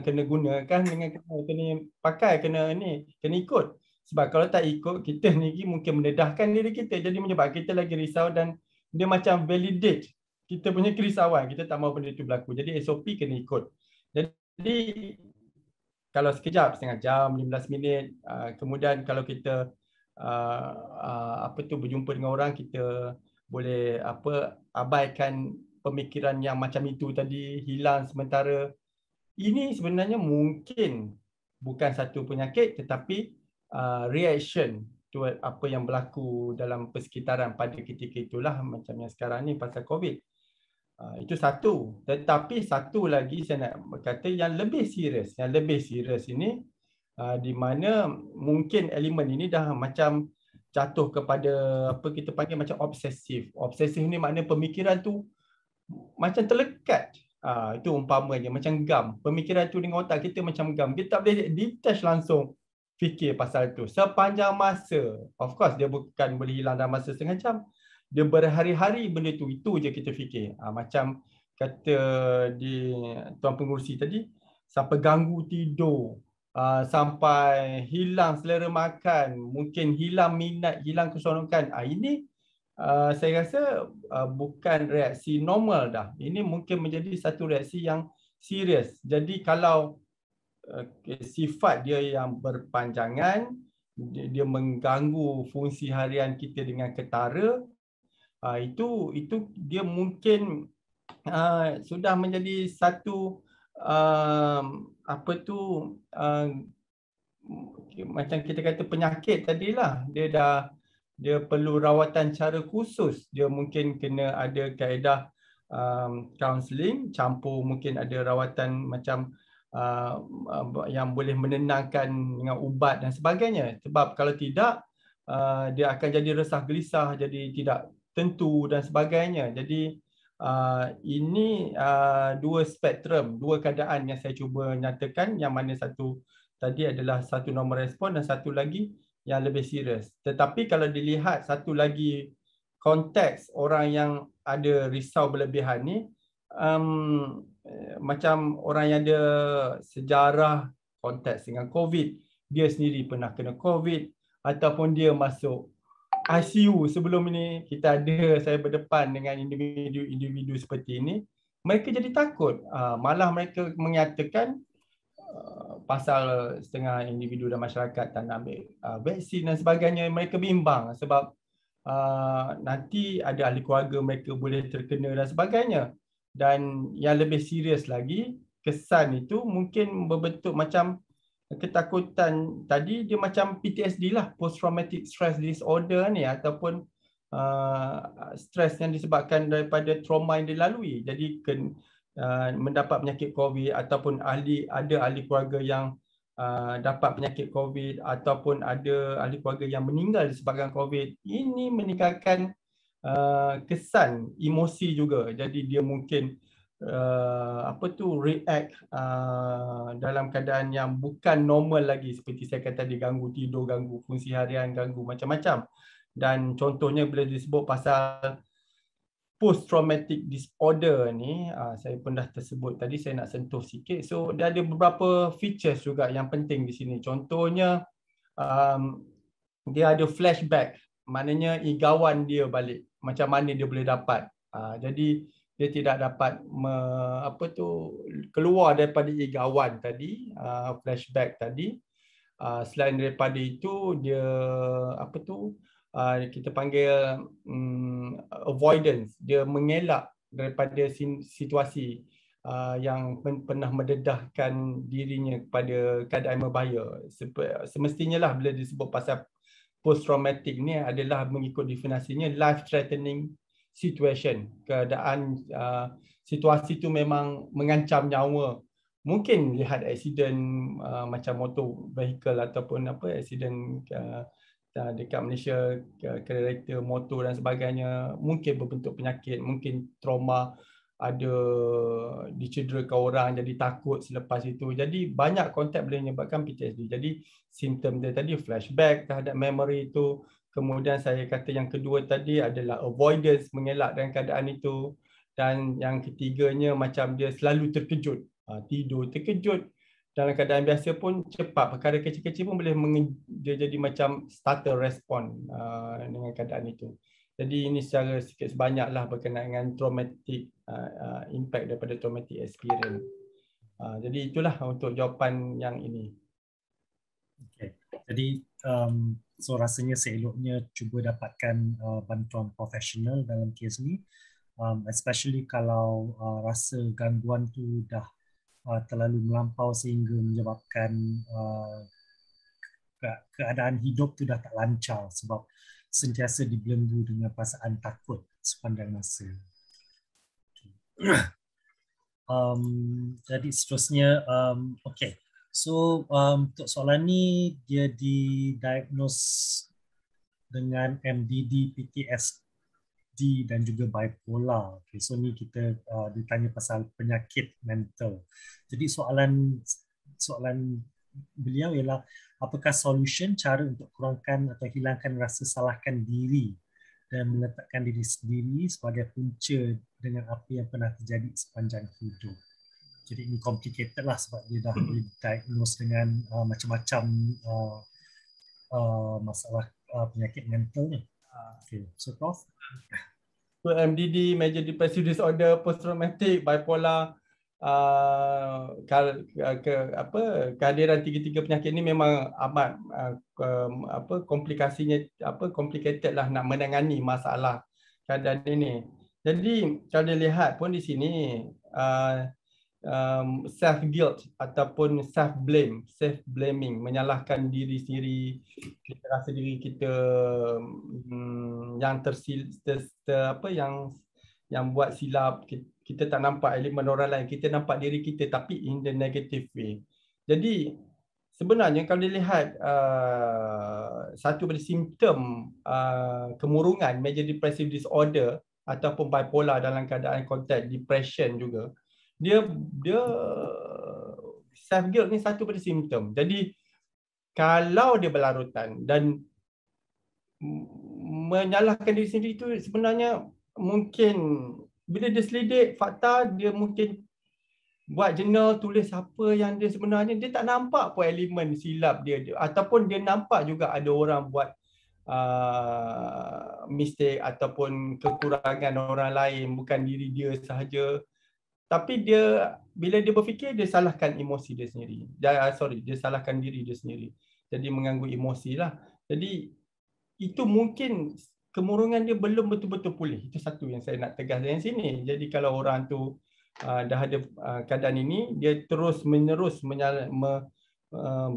gunakan dengan kena pakai, kena ikut. Sebab kalau tak ikut, kita ni mungkin mendedahkan diri kita, jadi menyebabkan kita lagi risau dan dia macam validate kita punya kerisauan, kita tak mahu benda itu berlaku. Jadi SOP kena ikut. Jadi kalau sekejap, setengah jam, 15 minit, kemudian kalau kita apa tu, berjumpa dengan orang, kita boleh abaikan pemikiran yang macam itu tadi, hilang sementara. Ini sebenarnya mungkin bukan satu penyakit, tetapi reaction to apa yang berlaku dalam persekitaran pada ketika itulah, macam yang sekarang ni pasal COVID. Itu satu. Tetapi satu lagi saya nak berkata yang lebih serius. Yang lebih serius ini di mana mungkin elemen ini dah macam jatuh kepada apa kita panggil macam obsesif. Obsesif ni makna pemikiran tu macam terlekat. Itu umpamanya macam gam. Pemikiran tu dengan otak kita macam gam. Kita tak boleh detach langsung fikir pasal tu sepanjang masa. Of course dia bukan boleh hilang dalam masa setengah jam. Dia berhari-hari benda tu, itu je kita fikir. Macam kata di Tuan Pengurusi tadi, sampai ganggu tidur, sampai hilang selera makan, mungkin hilang minat, hilang keseronokan. Ini saya rasa bukan reaksi normal dah. Ini mungkin menjadi satu reaksi yang serius. Jadi kalau sifat dia yang berpanjangan, dia mengganggu fungsi harian kita dengan ketara, itu dia mungkin sudah menjadi satu apa tu, macam kita kata penyakit tadilah. Dia perlu rawatan cara khusus. Dia mungkin kena ada kaedah counselling, campur mungkin ada rawatan macam yang boleh menenangkan dengan ubat dan sebagainya. Sebab kalau tidak, dia akan jadi resah gelisah, jadi tidak tentu dan sebagainya. Jadi ini dua spektrum, dua keadaan yang saya cuba nyatakan, yang mana satu tadi adalah satu normal respon dan satu lagi yang lebih serius. Tetapi kalau dilihat satu lagi konteks orang yang ada risau berlebihan ni, macam orang yang ada sejarah konteks dengan COVID, dia sendiri pernah kena COVID, ataupun dia masuk ICU sebelum ini. Kita ada, saya berdepan dengan individu-individu seperti ini, mereka jadi takut. Malah mereka menyatakan pasal setengah individu dan masyarakat tak nak ambil vaksin dan sebagainya. Mereka bimbang sebab nanti ada ahli keluarga mereka boleh terkena dan sebagainya. Dan yang lebih serius lagi, kesan itu mungkin berbentuk macam ketakutan tadi, dia macam PTSD lah, post traumatic stress disorder ni, ataupun stres yang disebabkan daripada trauma yang dilalui. Jadi mendapat penyakit COVID, ataupun ada ahli keluarga yang dapat penyakit COVID, ataupun ada ahli keluarga yang meninggal disebabkan COVID. Ini meningkatkan kesan emosi juga. Jadi dia mungkin react dalam keadaan yang bukan normal lagi, seperti saya kata tadi, ganggu tidur, ganggu fungsi harian, ganggu macam-macam. Dan contohnya bila disebut pasal post traumatic disorder ni, saya pun dah tersebut tadi, saya nak sentuh sikit. So dia ada beberapa features juga yang penting di sini. Contohnya dia ada flashback, maknanya igawan dia balik, macam mana dia boleh dapat. Jadi dia tidak dapat keluar daripada igawan tadi, flashback tadi. Selain daripada itu, dia kita panggil avoidance, dia mengelak daripada situasi yang pernah mendedahkan dirinya kepada keadaan berbahaya. Semestinya lah bila disebut pasal post traumatic ni adalah mengikut definisinya life threatening situation, keadaan situasi tu memang mengancam nyawa. Mungkin lihat aksiden macam motor vehicle ataupun aksiden dekat Malaysia, kereta motor dan sebagainya, mungkin berbentuk penyakit, mungkin trauma, ada dicederakan orang jadi takut selepas itu. Jadi banyak konteks boleh menyebabkan PTSD. Jadi simptom dia tadi flashback terhadap memory itu. Kemudian saya kata yang kedua tadi adalah avoidance, mengelak dengan keadaan itu. Dan yang ketiganya macam dia selalu terkejut, tidur terkejut. Dalam keadaan biasa pun cepat, perkara kecil-kecil pun boleh dia jadi macam starter respon dengan keadaan itu. Jadi ini secara sikit sebanyaklah berkenaan dengan traumatic impact daripada traumatic experience. Jadi itulah untuk jawapan yang ini. Okay. Jadi so rasanya seeloknya cuba dapatkan bantuan profesional dalam kes ni, especially kalau rasa gangguan tu dah terlalu melampau sehingga menyebabkan keadaan hidup tu dah tak lancar sebab sentiasa dibelenggu dengan perasaan takut sepanjang masa. Jadi seterusnya, okay. So untuk soalan ni dia didiagnose dengan MDD, PTSD dan juga bipolar. Okay, so ni kita ditanya pasal penyakit mental. Jadi soalan beliau ialah apakah solution cara untuk kurangkan atau hilangkan rasa salahkan diri dan meletakkan diri sendiri sebagai punca dengan apa yang pernah terjadi sepanjang hidup. Jadi ini complicated lah sebab dia dah didiagnose dengan macam-macam masalah penyakit mental ni. Okay, so Prof? So MDD, Major Depressive Disorder, Post Traumatic, Bipolar, kehadiran tiga-tiga penyakit ni memang amat komplikasinya complicated lah nak menangani masalah keadaan ini. Jadi kalau dilihat pun di sini self guilt ataupun self blaming, menyalahkan diri sendiri, kita rasa diri kita yang buat silap, kita tak nampak elemen orang lain, kita nampak diri kita tapi in the negative way. Jadi sebenarnya kalau dilihat satu dari simptom kemurungan major depressive disorder ataupun bipolar dalam keadaan konteks depression juga, dia self guilt ni satu dari simptom. Jadi kalau dia berlarutan dan menyalahkan diri sendiri itu sebenarnya mungkin bila dia selidik fakta, dia mungkin buat jurnal, tulis apa yang dia sebenarnya dia tak nampak pun elemen silap dia, ataupun dia nampak juga ada orang buat mistake ataupun kekurangan orang lain, bukan diri dia sahaja. Tapi dia bila dia berfikir, dia salahkan emosi dia sendiri. Dia salahkan diri dia sendiri. Jadi mengganggu emosi lah. Jadi itu mungkin kemurungan dia belum betul-betul pulih. Itu satu yang saya nak tegas dari sini. Jadi kalau orang tu dah ada keadaan ini, dia terus menerus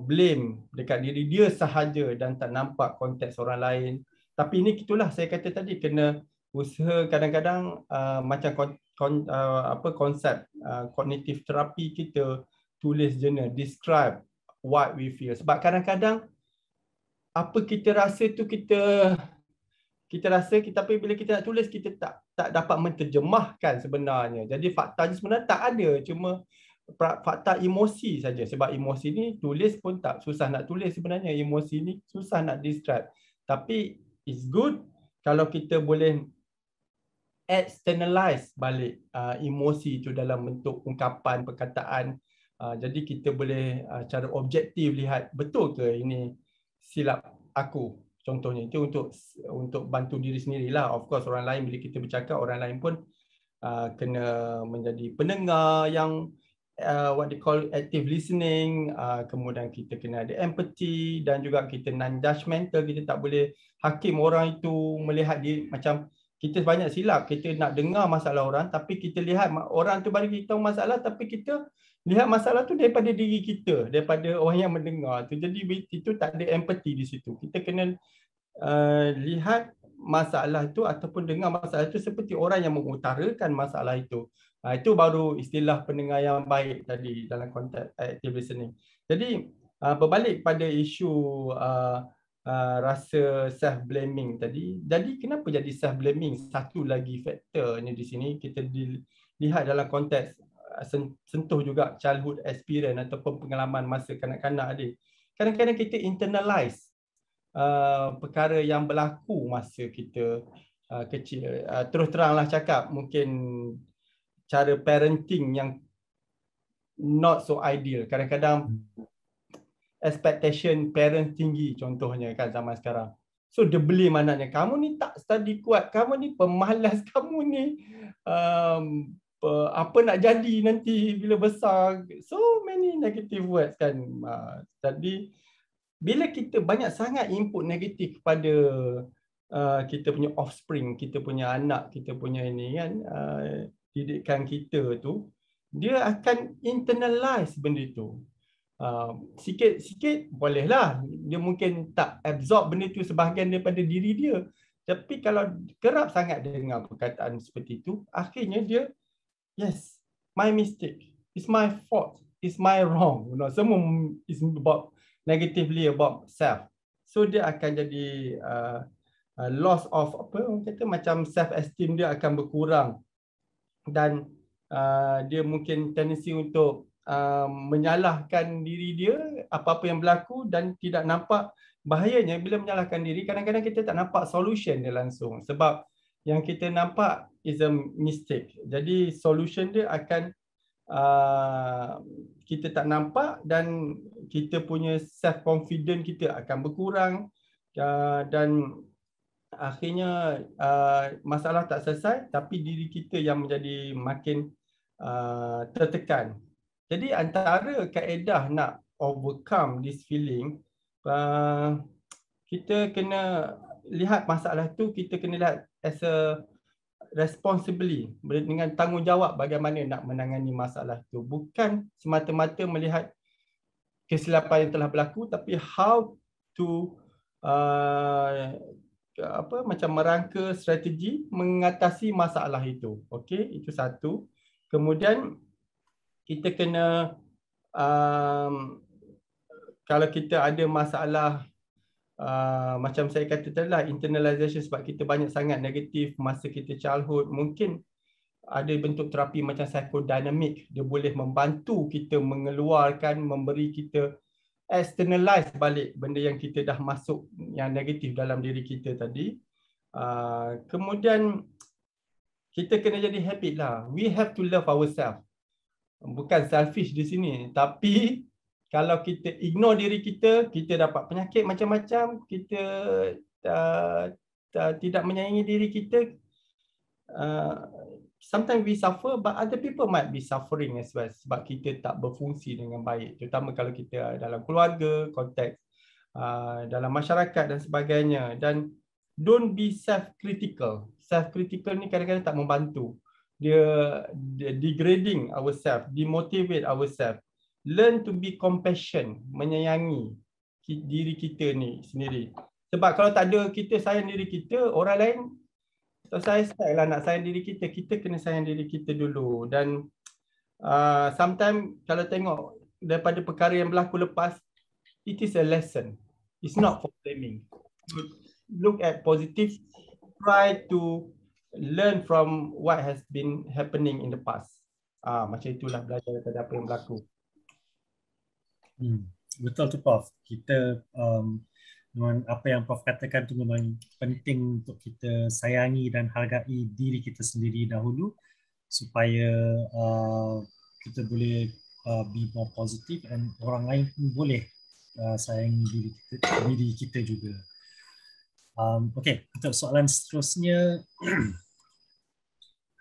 blame dekat diri dia sahaja dan tak nampak konteks orang lain. Tapi ini itulah saya kata tadi, kena usaha kadang-kadang macam konsep cognitive therapy, kita tulis jurnal, describe what we feel. Sebab kadang-kadang apa kita rasa tu kita rasa, tapi bila kita nak tulis, kita tak dapat menterjemahkan sebenarnya. Jadi faktanya sebenarnya tak ada, cuma fakta emosi saja. Sebab emosi ni tulis pun tak susah nak tulis sebenarnya, emosi ni susah nak describe. Tapi it's good kalau kita boleh externalize balik emosi itu dalam bentuk ungkapan, perkataan. Jadi kita boleh cara objektif lihat betul ke ini silap aku. Contohnya itu untuk bantu diri sendirilah. Of course orang lain bila kita bercakap, orang lain pun kena menjadi pendengar yang what they call active listening. Kemudian kita kena ada empathy dan juga kita non-judgmental. Kita tak boleh hakim orang itu, melihat dia macam kita banyak silap. Kita nak dengar masalah orang tapi kita lihat orang tu bagi kita masalah tapi kita lihat masalah tu daripada diri kita, daripada orang yang mendengar tu. Jadi itu tak ada empathy di situ. Kita kena lihat masalah itu ataupun dengar masalah itu seperti orang yang mengutarakan masalah itu. Itu baru istilah pendengar yang baik tadi dalam konteks active listening. Jadi berbalik pada isu rasa self blaming tadi. Jadi kenapa jadi self blaming? Satu lagi faktornya di sini kita lihat dalam konteks sentuh juga childhood experience ataupun pengalaman masa kanak-kanak tadi. Kadang-kadang kita internalize perkara yang berlaku masa kita kecil. Terus teranglah cakap, mungkin cara parenting yang not so ideal. Kadang-kadang expectation parent tinggi contohnya kan zaman sekarang. So dia beli maknanya kamu ni tak study kuat, kamu ni pemalas, kamu ni apa nak jadi nanti bila besar. So many negative words kan. Jadi bila kita banyak sangat input negatif kepada kita punya offspring, kita punya anak, kita punya ini kan, didikan kita tu, dia akan internalize benda tu. Sikit-sikit bolehlah, dia mungkin tak absorb benda tu sebahagian daripada diri dia. Tapi kalau kerap sangat dengar perkataan seperti itu, akhirnya dia, yes, my mistake, it's my fault, it's my wrong. Semua is about negatively about self. So dia akan jadi loss of apa orang kata, macam self esteem dia akan berkurang dan dia mungkin tendensi untuk menyalahkan diri dia apa-apa yang berlaku dan tidak nampak bahayanya bila menyalahkan diri. Kadang-kadang kita tak nampak solution dia langsung sebab yang kita nampak is a mistake. Jadi solution dia akan kita tak nampak dan kita punya self confidence kita akan berkurang dan akhirnya masalah tak selesai tapi diri kita yang menjadi makin tertekan. Jadi antara kaedah nak overcome this feeling, kita kena lihat masalah tu, kita kena lihat as a responsibly, dengan tanggungjawab bagaimana nak menangani masalah itu. Bukan semata-mata melihat kesilapan yang telah berlaku, tapi how to macam merangka strategi mengatasi masalah itu. Okey, itu satu. Kemudian kita kena kalau kita ada masalah macam saya kata tadi lah, internalization, sebab kita banyak sangat negatif masa kita childhood, mungkin ada bentuk terapi macam psychodynamic. Dia boleh membantu kita mengeluarkan, memberi kita externalize balik benda yang kita dah masuk yang negatif dalam diri kita tadi. Kemudian kita kena jadi habit lah. We have to love ourselves. Bukan selfish di sini, tapi kalau kita ignore diri kita, kita dapat penyakit macam-macam, kita tidak menyayangi diri kita. Sometimes we suffer, but other people might be suffering as well sebab kita tak berfungsi dengan baik. Terutama kalau kita dalam keluarga, konteks dalam masyarakat dan sebagainya. Dan don't be self-critical. Self-critical ni kadang-kadang tak membantu. Dia degrading ourselves, demotivate ourselves. Learn to be compassion, menyayangi diri kita ni sendiri. Sebab kalau tak ada kita sayang diri kita, orang lain tak saya nak sayang diri kita, kita kena sayang diri kita dulu. Dan sometimes kalau tengok daripada perkara yang berlaku lepas, it is a lesson. It's not for blaming. Look at positive, try to learn from what has been happening in the past. Macam itulah belajar daripada apa yang berlaku. Betul tu Prof. Kita Memang apa yang Prof katakan tu memang penting untuk kita sayangi dan hargai diri kita sendiri dahulu supaya kita boleh be more positive and orang lain pun boleh sayangi diri kita juga. Okay, untuk soalan seterusnya.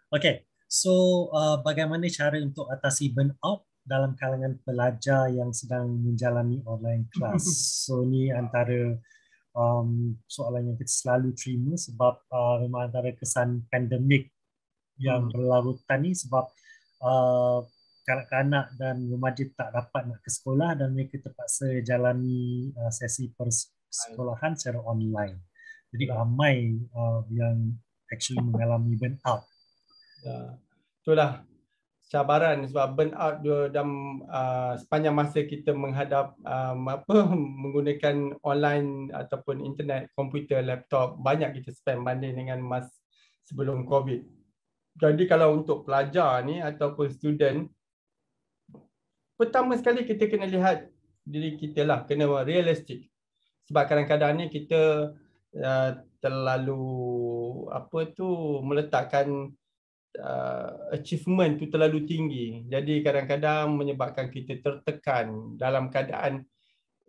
Okay, so bagaimana cara untuk atasi burnout dalam kalangan pelajar yang sedang menjalani online class? So ni antara soalan yang kita selalu terima sebab memang antara kesan pandemik yang berlarutan ni sebab kanak-kanak dan remaja tak dapat nak ke sekolah dan mereka terpaksa jalani sesi persekolahan secara online. Jadi ramai yang actually mengalami burnout. Ya, itulah cabaran sebab burnout dalam sepanjang masa kita menghadap menggunakan online ataupun internet, komputer, laptop, banyak kita spend banding dengan masa sebelum COVID. Jadi kalau untuk pelajar ni ataupun student, pertama sekali kita kena lihat diri kita lah, kena realistik. Sebab kadang-kadang ni kita terlalu meletakkan achievement tu terlalu tinggi. Jadi kadang-kadang menyebabkan kita tertekan dalam keadaan,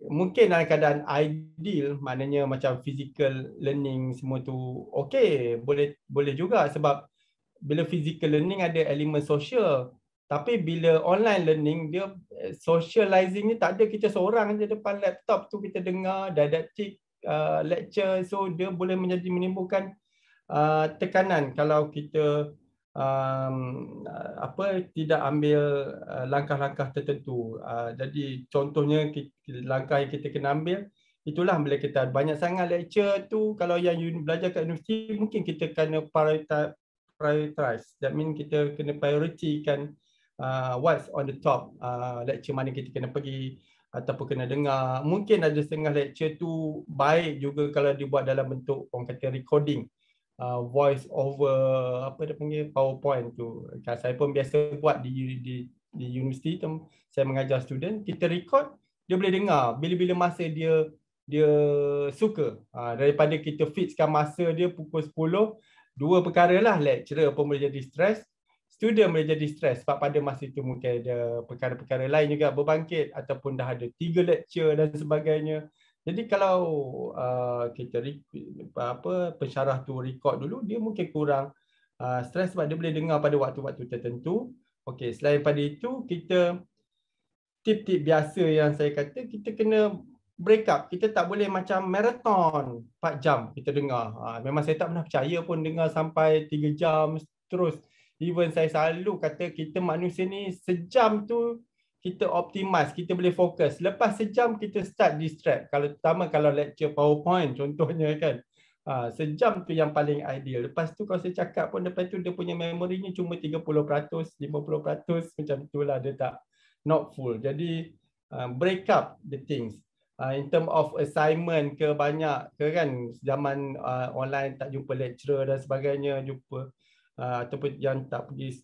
mungkin dalam keadaan ideal, maknanya macam physical learning semua tu okey, boleh juga sebab bila physical learning ada elemen social. Tapi bila online learning, dia socializing ni tak ada, kita seorang je depan laptop tu, kita dengar didactic lecture, so dia boleh menimbulkan tekanan kalau kita tidak ambil langkah-langkah tertentu. Jadi contohnya langkah yang kita kena ambil itulah, bila kita banyak sangat lecture tu, kalau yang belajar kat universiti mungkin kita kena prioritize. That means kita kena prioritikan what's on the top, lecture mana kita kena pergi ataupun kena dengar. Mungkin ada setengah lecture tu baik juga kalau dibuat dalam bentuk orang kata recording, voice over, apa dia panggil, PowerPoint tu. Saya pun biasa buat di universiti tu, saya mengajar student, kita record, dia boleh dengar bila-bila masa dia suka. Daripada kita fixkan masa dia pukul 10, dua perkara lah, lecturer pun boleh jadi stres, student boleh jadi stres sebab pada masa itu mungkin ada perkara-perkara lain juga berbangkit ataupun dah ada 3 lecture dan sebagainya. Jadi kalau kita pensyarah tu record dulu, dia mungkin kurang stres sebab dia boleh dengar pada waktu-waktu tertentu. Okey, selain pada itu, kita tip-tip biasa yang saya kata, kita kena break up. Kita tak boleh macam marathon 4 jam kita dengar. Memang saya tak pernah percaya pun dengar sampai 3 jam terus. Even saya selalu kata kita manusia ni sejam tu kita optimize, kita boleh fokus. Lepas sejam kita start distract. Terutama kalau lecture PowerPoint contohnya kan. Sejam tu yang paling ideal. Lepas tu kalau saya cakap pun, lepas tu dia punya memorinya cuma 30%, 50%, macam itulah, dia tak not full. Jadi break up the things. In term of assignment ke banyak ke kan, zaman online tak jumpa lecturer dan sebagainya, jumpa ataupun yang tak pergi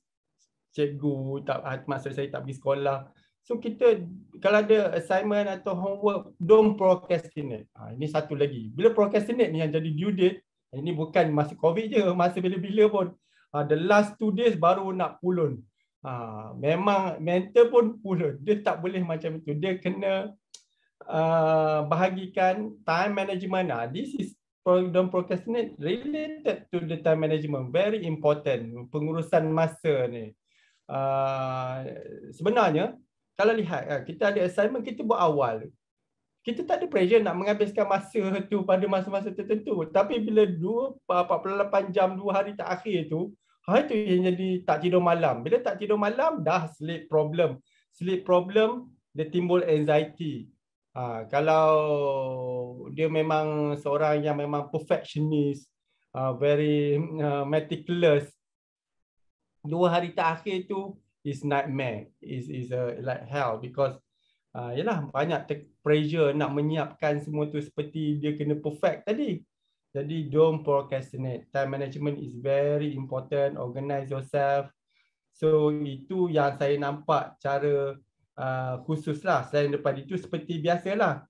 cikgu, maksud saya tak pergi sekolah. So kita kalau ada assignment atau homework, don't procrastinate. Ini satu lagi. Bila procrastinate ni yang jadi due date, ini bukan masa COVID je, masa bila-bila pun. The last 2 days baru nak pulun. Memang mental pun pulun. Dia tak boleh macam itu. Dia kena bahagikan time management. This is don't procrastinate related to the time management. Very important. Pengurusan masa ni. Sebenarnya kalau lihat kita ada assignment, kita buat awal. Kita tak ada pressure nak menghabiskan masa tu pada masa-masa tertentu. Tapi bila 48 jam 2 hari terakhir tu, itu yang jadi tak tidur malam. Bila tak tidur malam, dah sleep problem. Sleep problem, dia timbul anxiety. Kalau dia memang seorang yang memang perfectionist, very meticulous, 2 hari terakhir tu is nightmare, is like hell, because yalah banyak pressure nak menyiapkan semua tu seperti dia kena perfect tadi. Jadi don't procrastinate. Time management is very important. Organize yourself. So itu yang saya nampak cara khusus lah. Selain daripada itu, seperti biasalah,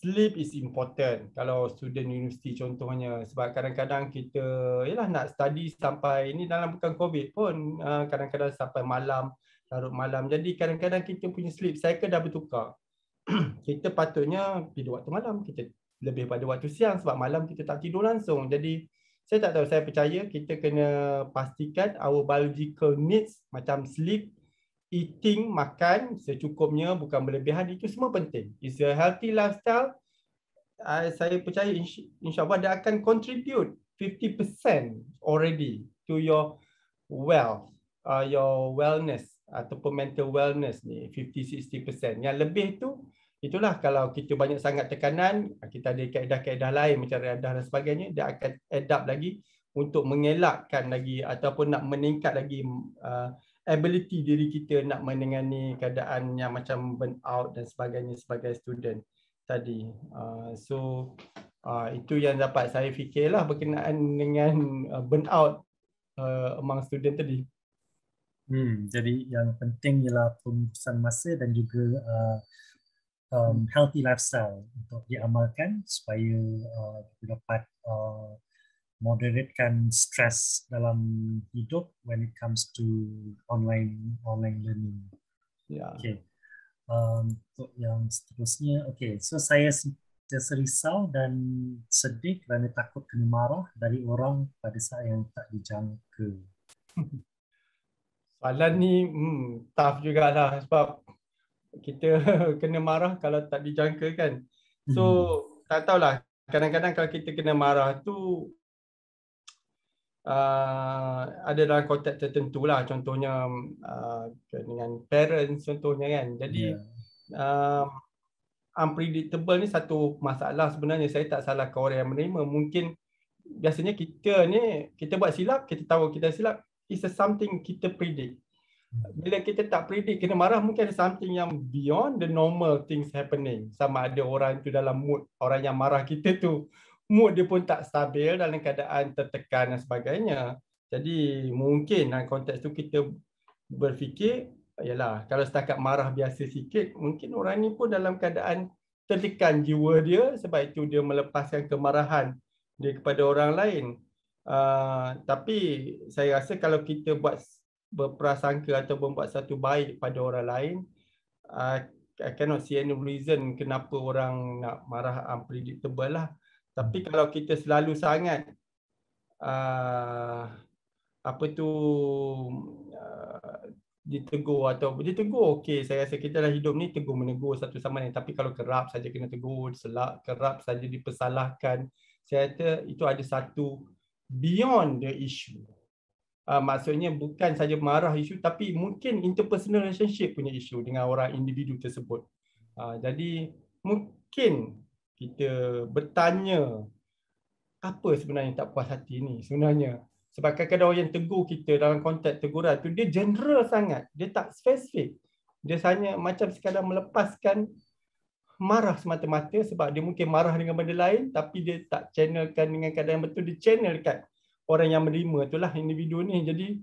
sleep is important kalau student universiti contohnya, sebab kadang-kadang kita nak study sampai ini dalam bukan COVID pun, kadang-kadang sampai malam, larut malam. Jadi kadang-kadang kita punya sleep cycle dah bertukar. Kita patutnya tidur waktu malam, kita lebih pada waktu siang sebab malam kita tak tidur langsung. Jadi saya tak tahu, saya percaya kita kena pastikan our biological needs macam sleep, eating, makan secukupnya, bukan berlebihan, itu semua penting. It's a healthy lifestyle. Saya percaya insyaAllah dia akan contribute 50% already to your wealth, your wellness ataupun mental wellness ni, 50-60%. Yang lebih tu, itulah kalau kita banyak sangat tekanan, kita ada kaedah-kaedah lain macam riadah dan sebagainya, dia akan adapt lagi untuk mengelakkan lagi ataupun nak meningkat lagi ability diri kita nak menangani keadaan yang macam burnout dan sebagainya sebagai student tadi. Itu yang dapat saya fikirlah berkenaan dengan burnout among student tadi. Jadi yang penting ialah pengurtusan masa dan juga healthy lifestyle untuk diamalkan supaya dapat moderatekan stres dalam hidup when it comes to online learning. Yeah. Okay. Untuk yang seterusnya, so saya risau dan sedih kerana takut kena marah dari orang pada saat yang tak dijangka. Soalan ni tough jugalah sebab kita kena marah kalau tak dijangka kan. So tak tahulah, kadang-kadang kalau kita kena marah tu ada dalam konteks tertentu lah, contohnya dengan parents contohnya kan. Jadi unpredictable ni satu masalah sebenarnya. Saya tak salahkan orang yang menerima. Mungkin biasanya kita buat silap, kita tahu kita silap, it's something kita predict. Bila kita tak predict kena marah, mungkin ada something yang beyond the normal things happening. Sama ada orang tu dalam mood, orang yang marah kita tu mood dia pun tak stabil, dalam keadaan tertekan dan sebagainya. Jadi mungkin dalam konteks tu kita berfikir, yalah, kalau setakat marah biasa sikit, mungkin orang ni pun dalam keadaan tertekan jiwa dia, sebab itu dia melepaskan kemarahan dia kepada orang lain. Tapi saya rasa kalau kita berprasangka atau membuat satu baik pada orang lain, I cannot see any reason kenapa orang nak marah unpredictable lah. Tapi kalau kita selalu sangat ditegur, okey, saya rasa kita dalam hidup ni tegur menegur satu sama lain. Tapi kalau kerap saja kena tegur, kerap saja dipersalahkan, saya rasa itu ada satu beyond the issue. Maksudnya bukan saja marah isu, tapi mungkin interpersonal relationship punya isu dengan orang individu tersebut. Jadi mungkin kita bertanya apa sebenarnya tak puas hati ni sebenarnya. Sebab kadang-kadang orang yang tegur kita dalam konteks teguran tu dia general sangat, dia tak spesifik. Dia hanya macam sekadar melepaskan marah semata-mata sebab dia mungkin marah dengan benda lain, tapi dia tak channelkan dengan keadaan yang betul, dia channel dekat orang yang menerima itulah individu ni. Jadi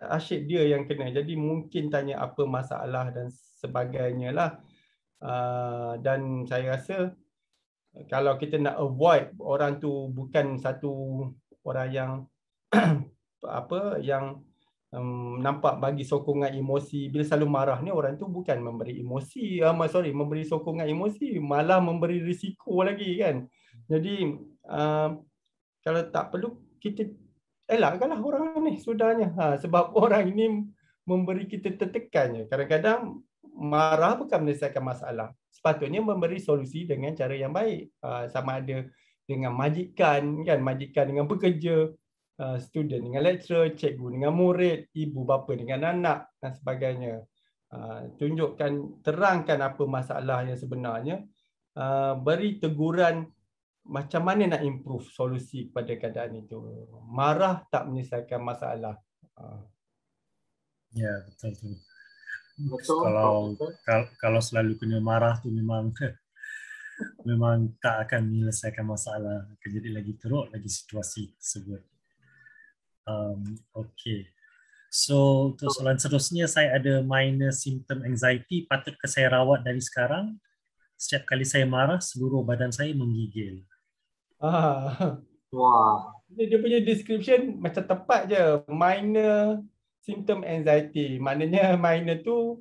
asyik dia yang kena. Jadi mungkin tanya apa masalah dan sebagainya lah. Dan saya rasa kalau kita nak avoid orang tu bukan satu orang yang yang nampak bagi sokongan emosi. Bila selalu marah ni, orang tu bukan memberi emosi, memberi sokongan emosi, malah memberi risiko lagi kan. Jadi kalau tak perlu, kita elakkanlah orang ni sudahnya. Sebab orang ini memberi kita tertekan. Kadang-kadang marah bukan menyelesaikan masalah. Sepatutnya memberi solusi dengan cara yang baik. Sama ada dengan majikan kan, majikan dengan pekerja, student dengan lecturer, cikgu dengan murid, ibu bapa dengan anak dan sebagainya. Tunjukkan, terangkan apa masalah yang sebenarnya. Beri teguran macam mana nak improve solusi kepada keadaan itu. Marah tak menyelesaikan masalah. Ya, betul. Kalau selalu kena marah tu memang tak akan menyelesaikan masalah. Akan jadi lagi teruk lagi situasi tersebut. Okay. So untuk soalan seterusnya, saya ada minor symptom anxiety. Patutkah saya rawat dari sekarang? setiap kali saya marah, seluruh badan saya menggigil. Wah. Dia punya description macam tepat je. Minor symptom anxiety. Maknanya minor tu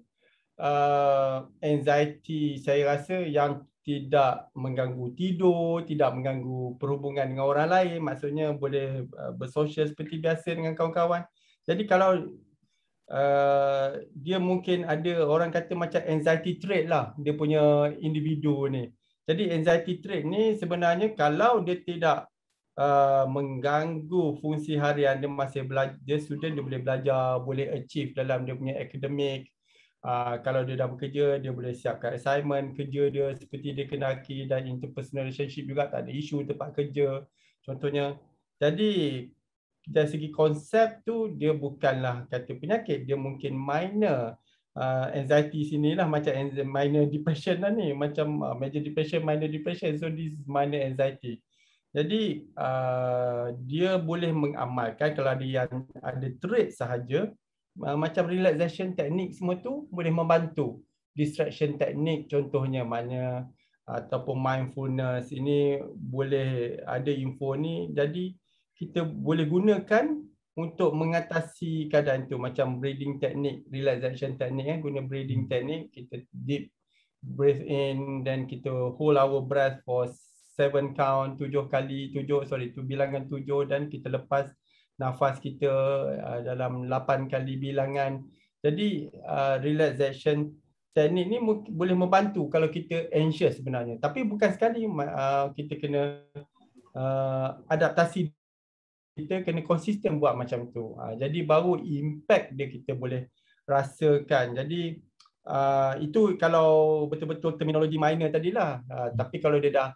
anxiety saya rasa yang tidak mengganggu tidur, tidak mengganggu perhubungan dengan orang lain. Maksudnya boleh bersosial seperti biasa dengan kawan-kawan. Jadi kalau dia mungkin ada orang kata macam anxiety trait lah dia punya individu ni. Jadi anxiety trait ni sebenarnya kalau dia tidak mengganggu fungsi harian, dia masih belajar, dia student, dia boleh belajar, boleh achieve dalam dia punya akademik. Kalau dia dah bekerja, dia boleh siapkan assignment kerja dia seperti dia kendaki, dan interpersonal relationship juga tak ada isu tempat kerja contohnya. Jadi dari segi konsep tu dia bukanlah kata penyakit, dia mungkin minor anxiety sinilah, macam minor depression lah ni, macam major depression, minor depression, so this is minor anxiety. Jadi dia boleh mengamalkan kalau ada yang ada trait sahaja, macam relaxation teknik semua tu boleh membantu. Distraction teknik contohnya mana ataupun mindfulness ini boleh ada info ni, jadi kita boleh gunakan untuk mengatasi keadaan tu. Macam breathing teknik, relaxation teknik guna breathing teknik, kita deep breathe in dan kita hold our breath for 7 count, 7 kali, bilangan 7, dan kita lepas nafas kita dalam 8 kali bilangan. Jadi relaxation teknik ni boleh membantu kalau kita anxious sebenarnya. Tapi bukan sekali kita kena adaptasi, kita kena konsisten buat macam tu. Jadi baru impact dia kita boleh rasakan. Jadi itu kalau betul-betul terminologi minor tadilah. Tapi kalau dia dah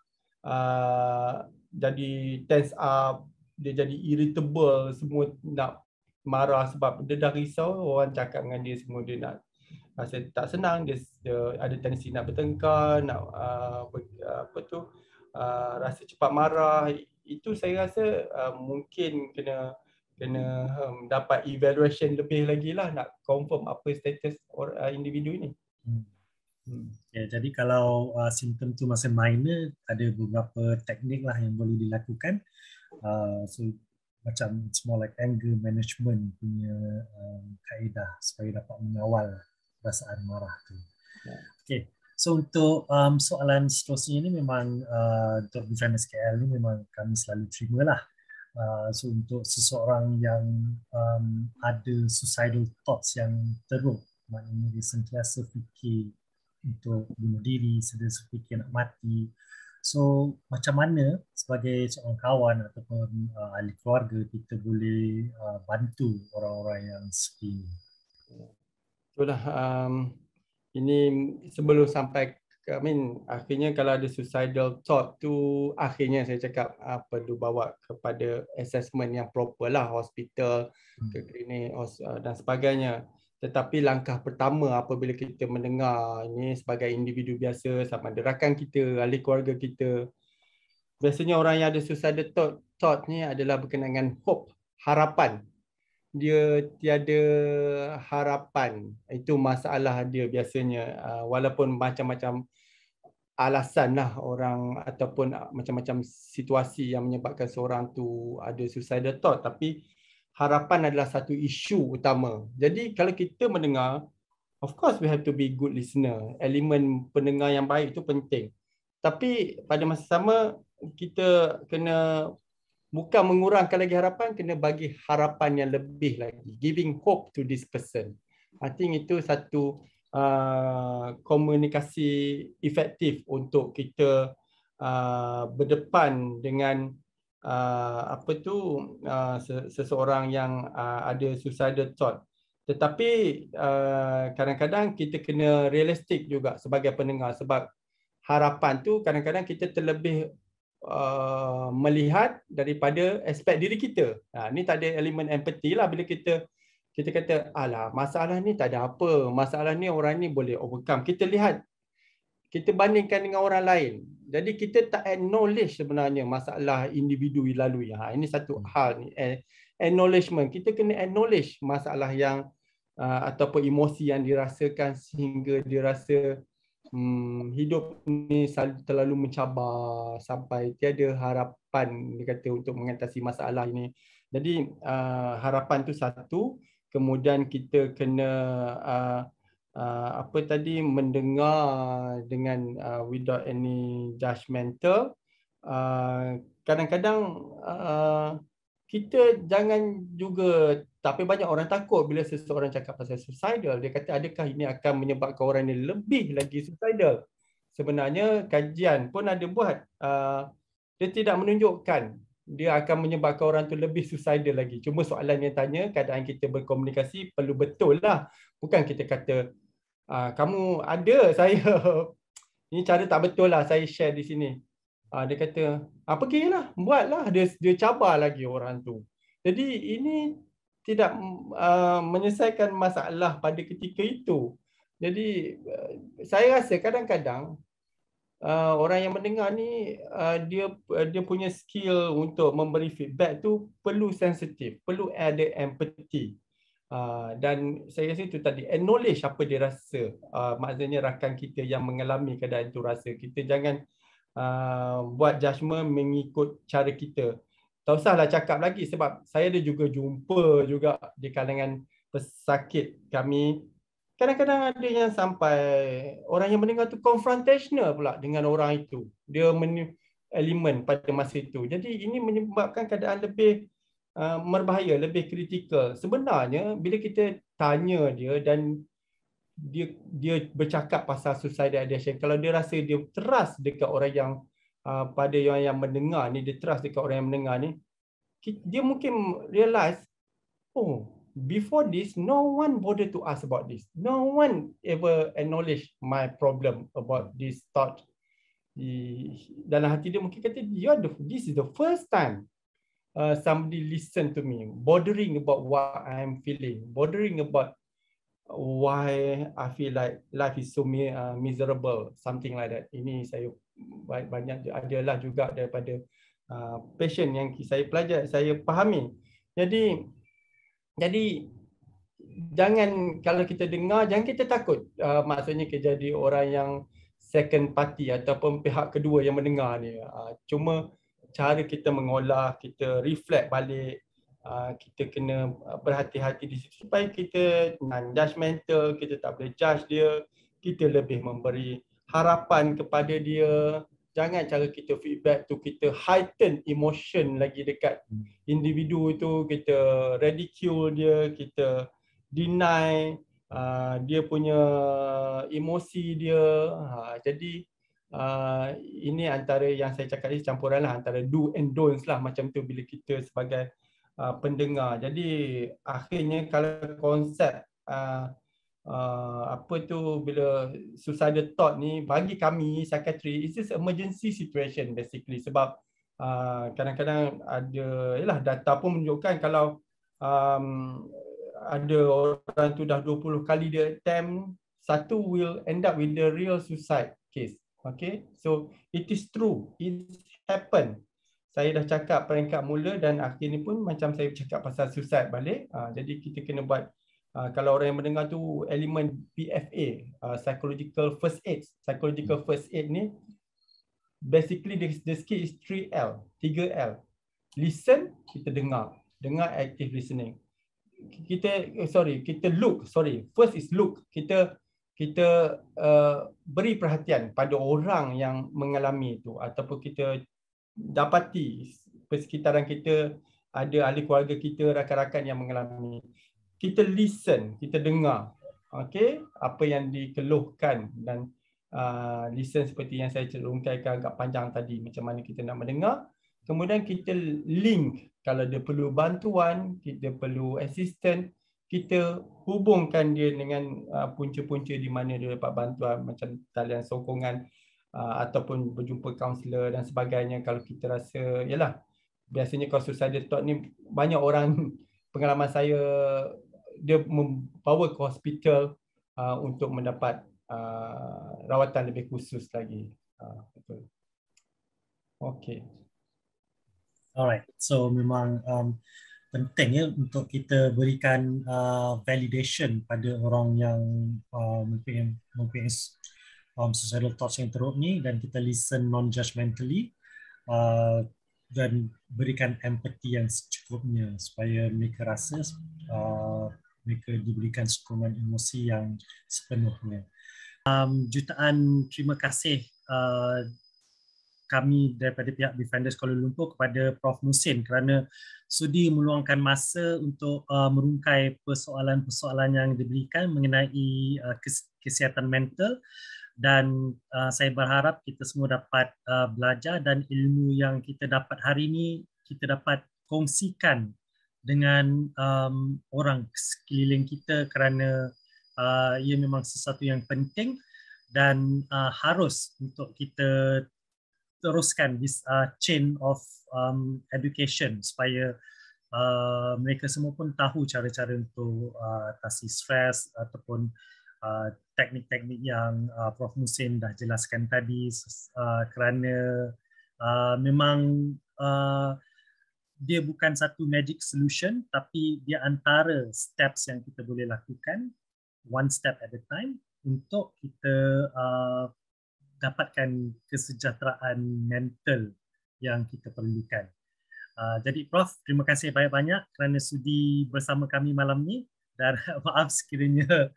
jadi tense up, dia jadi irritable, semua nak marah sebab dia dah risau, orang cakap dengan dia semua dia nak rasa tak senang, dia ada tendensi nak bertengkar, nak rasa cepat marah. Itu saya rasa mungkin kena dapat evaluation lebih lagi lah, nak confirm apa status individu ini. Ya, jadi kalau simptom tu masih minor, ada beberapa teknik lah yang boleh dilakukan. So macam it's more like anger management punya kaedah supaya dapat mengawal perasaan marah tu. Okay, so untuk soalan seterusnya ni memang untuk Defend SKL ni memang kami selalu terima lah. So untuk seseorang yang ada suicidal thoughts yang teruk, maknanya dia sentiasa fikir untuk bunuh diri, sentiasa fikir nak mati. So macam mana sebagai seorang kawan ataupun ahli keluarga kita boleh bantu orang-orang yang seperti ini? Itulah ini sebelum sampai akhirnya kalau ada suicidal thought tu, akhirnya saya cakap perlu bawa kepada assessment yang proper lah, hospital, ke klinik dan sebagainya. Tetapi langkah pertama apabila kita mendengar ini sebagai individu biasa, sama ada rakan kita, ahli keluarga kita, biasanya orang yang ada suicidal thought ni adalah berkenaan dengan hope, harapan. Dia tiada harapan. Itu masalah dia biasanya. Walaupun macam-macam alasan lah orang ataupun macam-macam situasi yang menyebabkan seorang tu ada suicidal thought, tapi harapan adalah satu isu utama. Jadi kalau kita mendengar, of course we have to be good listener. Elemen pendengar yang baik itu penting. Tapi pada masa sama kita kena bukan mengurangkan lagi harapan, kena bagi harapan yang lebih lagi. Giving hope to this person. I think itu satu komunikasi efektif untuk kita berdepan dengan seseorang yang ada suicidal thought. Tetapi kadang-kadang kita kena realistik juga sebagai pendengar, sebab harapan tu kadang-kadang kita terlebih melihat daripada aspek diri kita. Ni tak ada elemen empathy lah bila kita kata alah masalah ni tak ada apa, masalah ni orang ni boleh overcome. Kita lihat, kita bandingkan dengan orang lain. Jadi kita tak acknowledge sebenarnya masalah individu lalui. Ini satu hal ni, acknowledgement. Kita kena acknowledge masalah yang ataupun emosi yang dirasakan sehingga dia rasa hidup ni terlalu mencabar sampai tiada harapan, dia kata, untuk mengatasi masalah ini. Jadi harapan tu satu, kemudian kita kena apa tadi, mendengar dengan without any judgemental. Kadang-kadang kita jangan juga, tapi banyak orang takut bila seseorang cakap pasal suicidal. Dia kata adakah ini akan menyebabkan orang ini lebih lagi suicidal. Sebenarnya kajian pun ada buat, dia tidak menunjukkan dia akan menyebabkan orang tu lebih suicidal lagi. Cuma soalan yang tanya, keadaan kita berkomunikasi perlu betul lah. Bukan kita kata kamu ada, saya ini cara tak betul lah, saya share di sini. Dia kata, pergilah, buatlah. Dia cabar lagi orang tu. Jadi ini tidak menyelesaikan masalah pada ketika itu. Jadi saya rasa kadang-kadang orang yang mendengar ni, dia punya skill untuk memberi feedback tu perlu sensitif, perlu ada empathy. Dan saya rasa itu tadi, acknowledge apa dia rasa. Maksudnya rakan kita yang mengalami keadaan itu rasa. Kita jangan buat judgement mengikut cara kita. Tak usahlah cakap lagi, sebab saya ada juga jumpa juga di kalangan pesakit kami. Kadang-kadang ada yang sampai orang yang mendengar tu confrontational pula dengan orang itu. Dia elemen pada masa itu. Jadi ini menyebabkan keadaan lebih berbahaya, lebih kritikal. Sebenarnya bila kita tanya dia dan dia bercakap pasal suicidal ideation, kalau dia rasa dia trust dekat orang yang pada yang mendengar ni, dia trust dekat orang yang mendengar ni, dia mungkin realize, oh, before this no one bother to ask about this, no one ever acknowledge my problem about this thought. Dalam hati dia mungkin kata, this is the first time somebody listen to me, bothering about what I am feeling, bothering about why I feel like life is so miserable, something like that. Ini saya banyak adalah juga daripada passion yang saya pelajar, saya fahami. Jadi jangan, kalau kita dengar, jangan kita takut. Maksudnya kita jadi orang yang second party ataupun pihak kedua yang mendengar ni. Cuma cara kita mengolah, kita reflect balik, kita kena berhati-hati di situ supaya kita non-judgmental, kita tak boleh judge dia, kita lebih memberi harapan kepada dia. Jangan cara kita feedback tu kita heighten emotion lagi dekat individu tu, kita ridicule dia, kita deny dia punya emosi dia. Jadi ini antara yang saya cakap ni campuran lah antara do and don'ts lah macam tu bila kita sebagai pendengar. Jadi akhirnya kalau konsep apa tu, bila suicidal thought ni bagi kami psychiatry, it's just emergency situation basically. Sebab kadang-kadang ada, yalah, data pun menunjukkan kalau ada orang tu dah 20 kali dia attempt, satu will end up with the real suicide case. Okay, so it is true, it happen. Saya dah cakap peringkat mula dan akhir ni pun macam saya cakap pasal suicide balik. Jadi kita kena buat, kalau orang yang mendengar tu elemen PFA, psychological first aid. Psychological first aid ni basically the skill is 3L, 3L. Listen, kita dengar. Dengar, active listening. Kita look, first is look. Kita beri perhatian pada orang yang mengalami itu, ataupun kita dapati persekitaran kita ada ahli keluarga kita, rakan-rakan yang mengalami. Kita listen, kita dengar, okay, apa yang dikeluhkan, dan listen seperti yang saya cerungkaikan agak panjang tadi, macam mana kita nak mendengar. Kemudian kita link, kalau dia perlu bantuan, kita perlu assistant, kita hubungkan dia dengan punca-punca di mana dia dapat bantuan, macam talian sokongan ataupun berjumpa kaunselor dan sebagainya. Kalau kita rasa, yalah, biasanya kalau suicidal thought ni banyak orang, pengalaman saya, dia membawa ke hospital untuk mendapat rawatan lebih khusus lagi. Betul. Okay. Alright, so memang penting ya untuk kita berikan validation pada orang yang mungkin suicidal thoughts yang teruk ni, dan kita listen non-judgmentally, uh, dan berikan empathy yang secukupnya supaya mereka rasa mereka diberikan sokongan emosi yang sepenuhnya. Jutaan terima kasih kami daripada pihak Befrienders Kuala Lumpur kepada Prof. Musin kerana sudi meluangkan masa untuk merungkai persoalan-persoalan yang diberikan mengenai kesihatan mental, dan saya berharap kita semua dapat belajar dan ilmu yang kita dapat hari ini kita dapat kongsikan dengan orang sekeliling kita kerana ia memang sesuatu yang penting dan harus untuk kita teruskan this chain of education supaya mereka semua pun tahu cara-cara untuk atasi stres ataupun teknik-teknik yang Prof. Musin dah jelaskan tadi, kerana memang dia bukan satu magic solution, tapi dia antara steps yang kita boleh lakukan one step at a time untuk kita dapatkan kesejahteraan mental yang kita perlukan. Jadi Prof, terima kasih banyak-banyak kerana sudi bersama kami malam ni, dan maaf sekiranya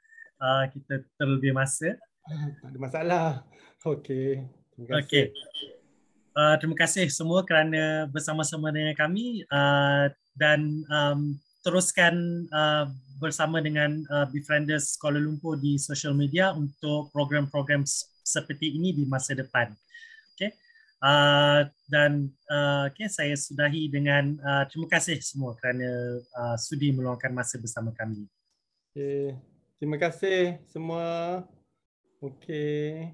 kita terlebih masa. Tak ada masalah. Okey. Terima kasih. Okay. Terima kasih semua kerana bersama-sama dengan kami, dan teruskan bersama dengan Befrienders Kuala Lumpur di social media untuk program-program seperti ini di masa depan. Okay. Dan okay, saya sudahi dengan terima kasih semua kerana sudi meluangkan masa bersama kami. Okay. Terima kasih semua. Okey.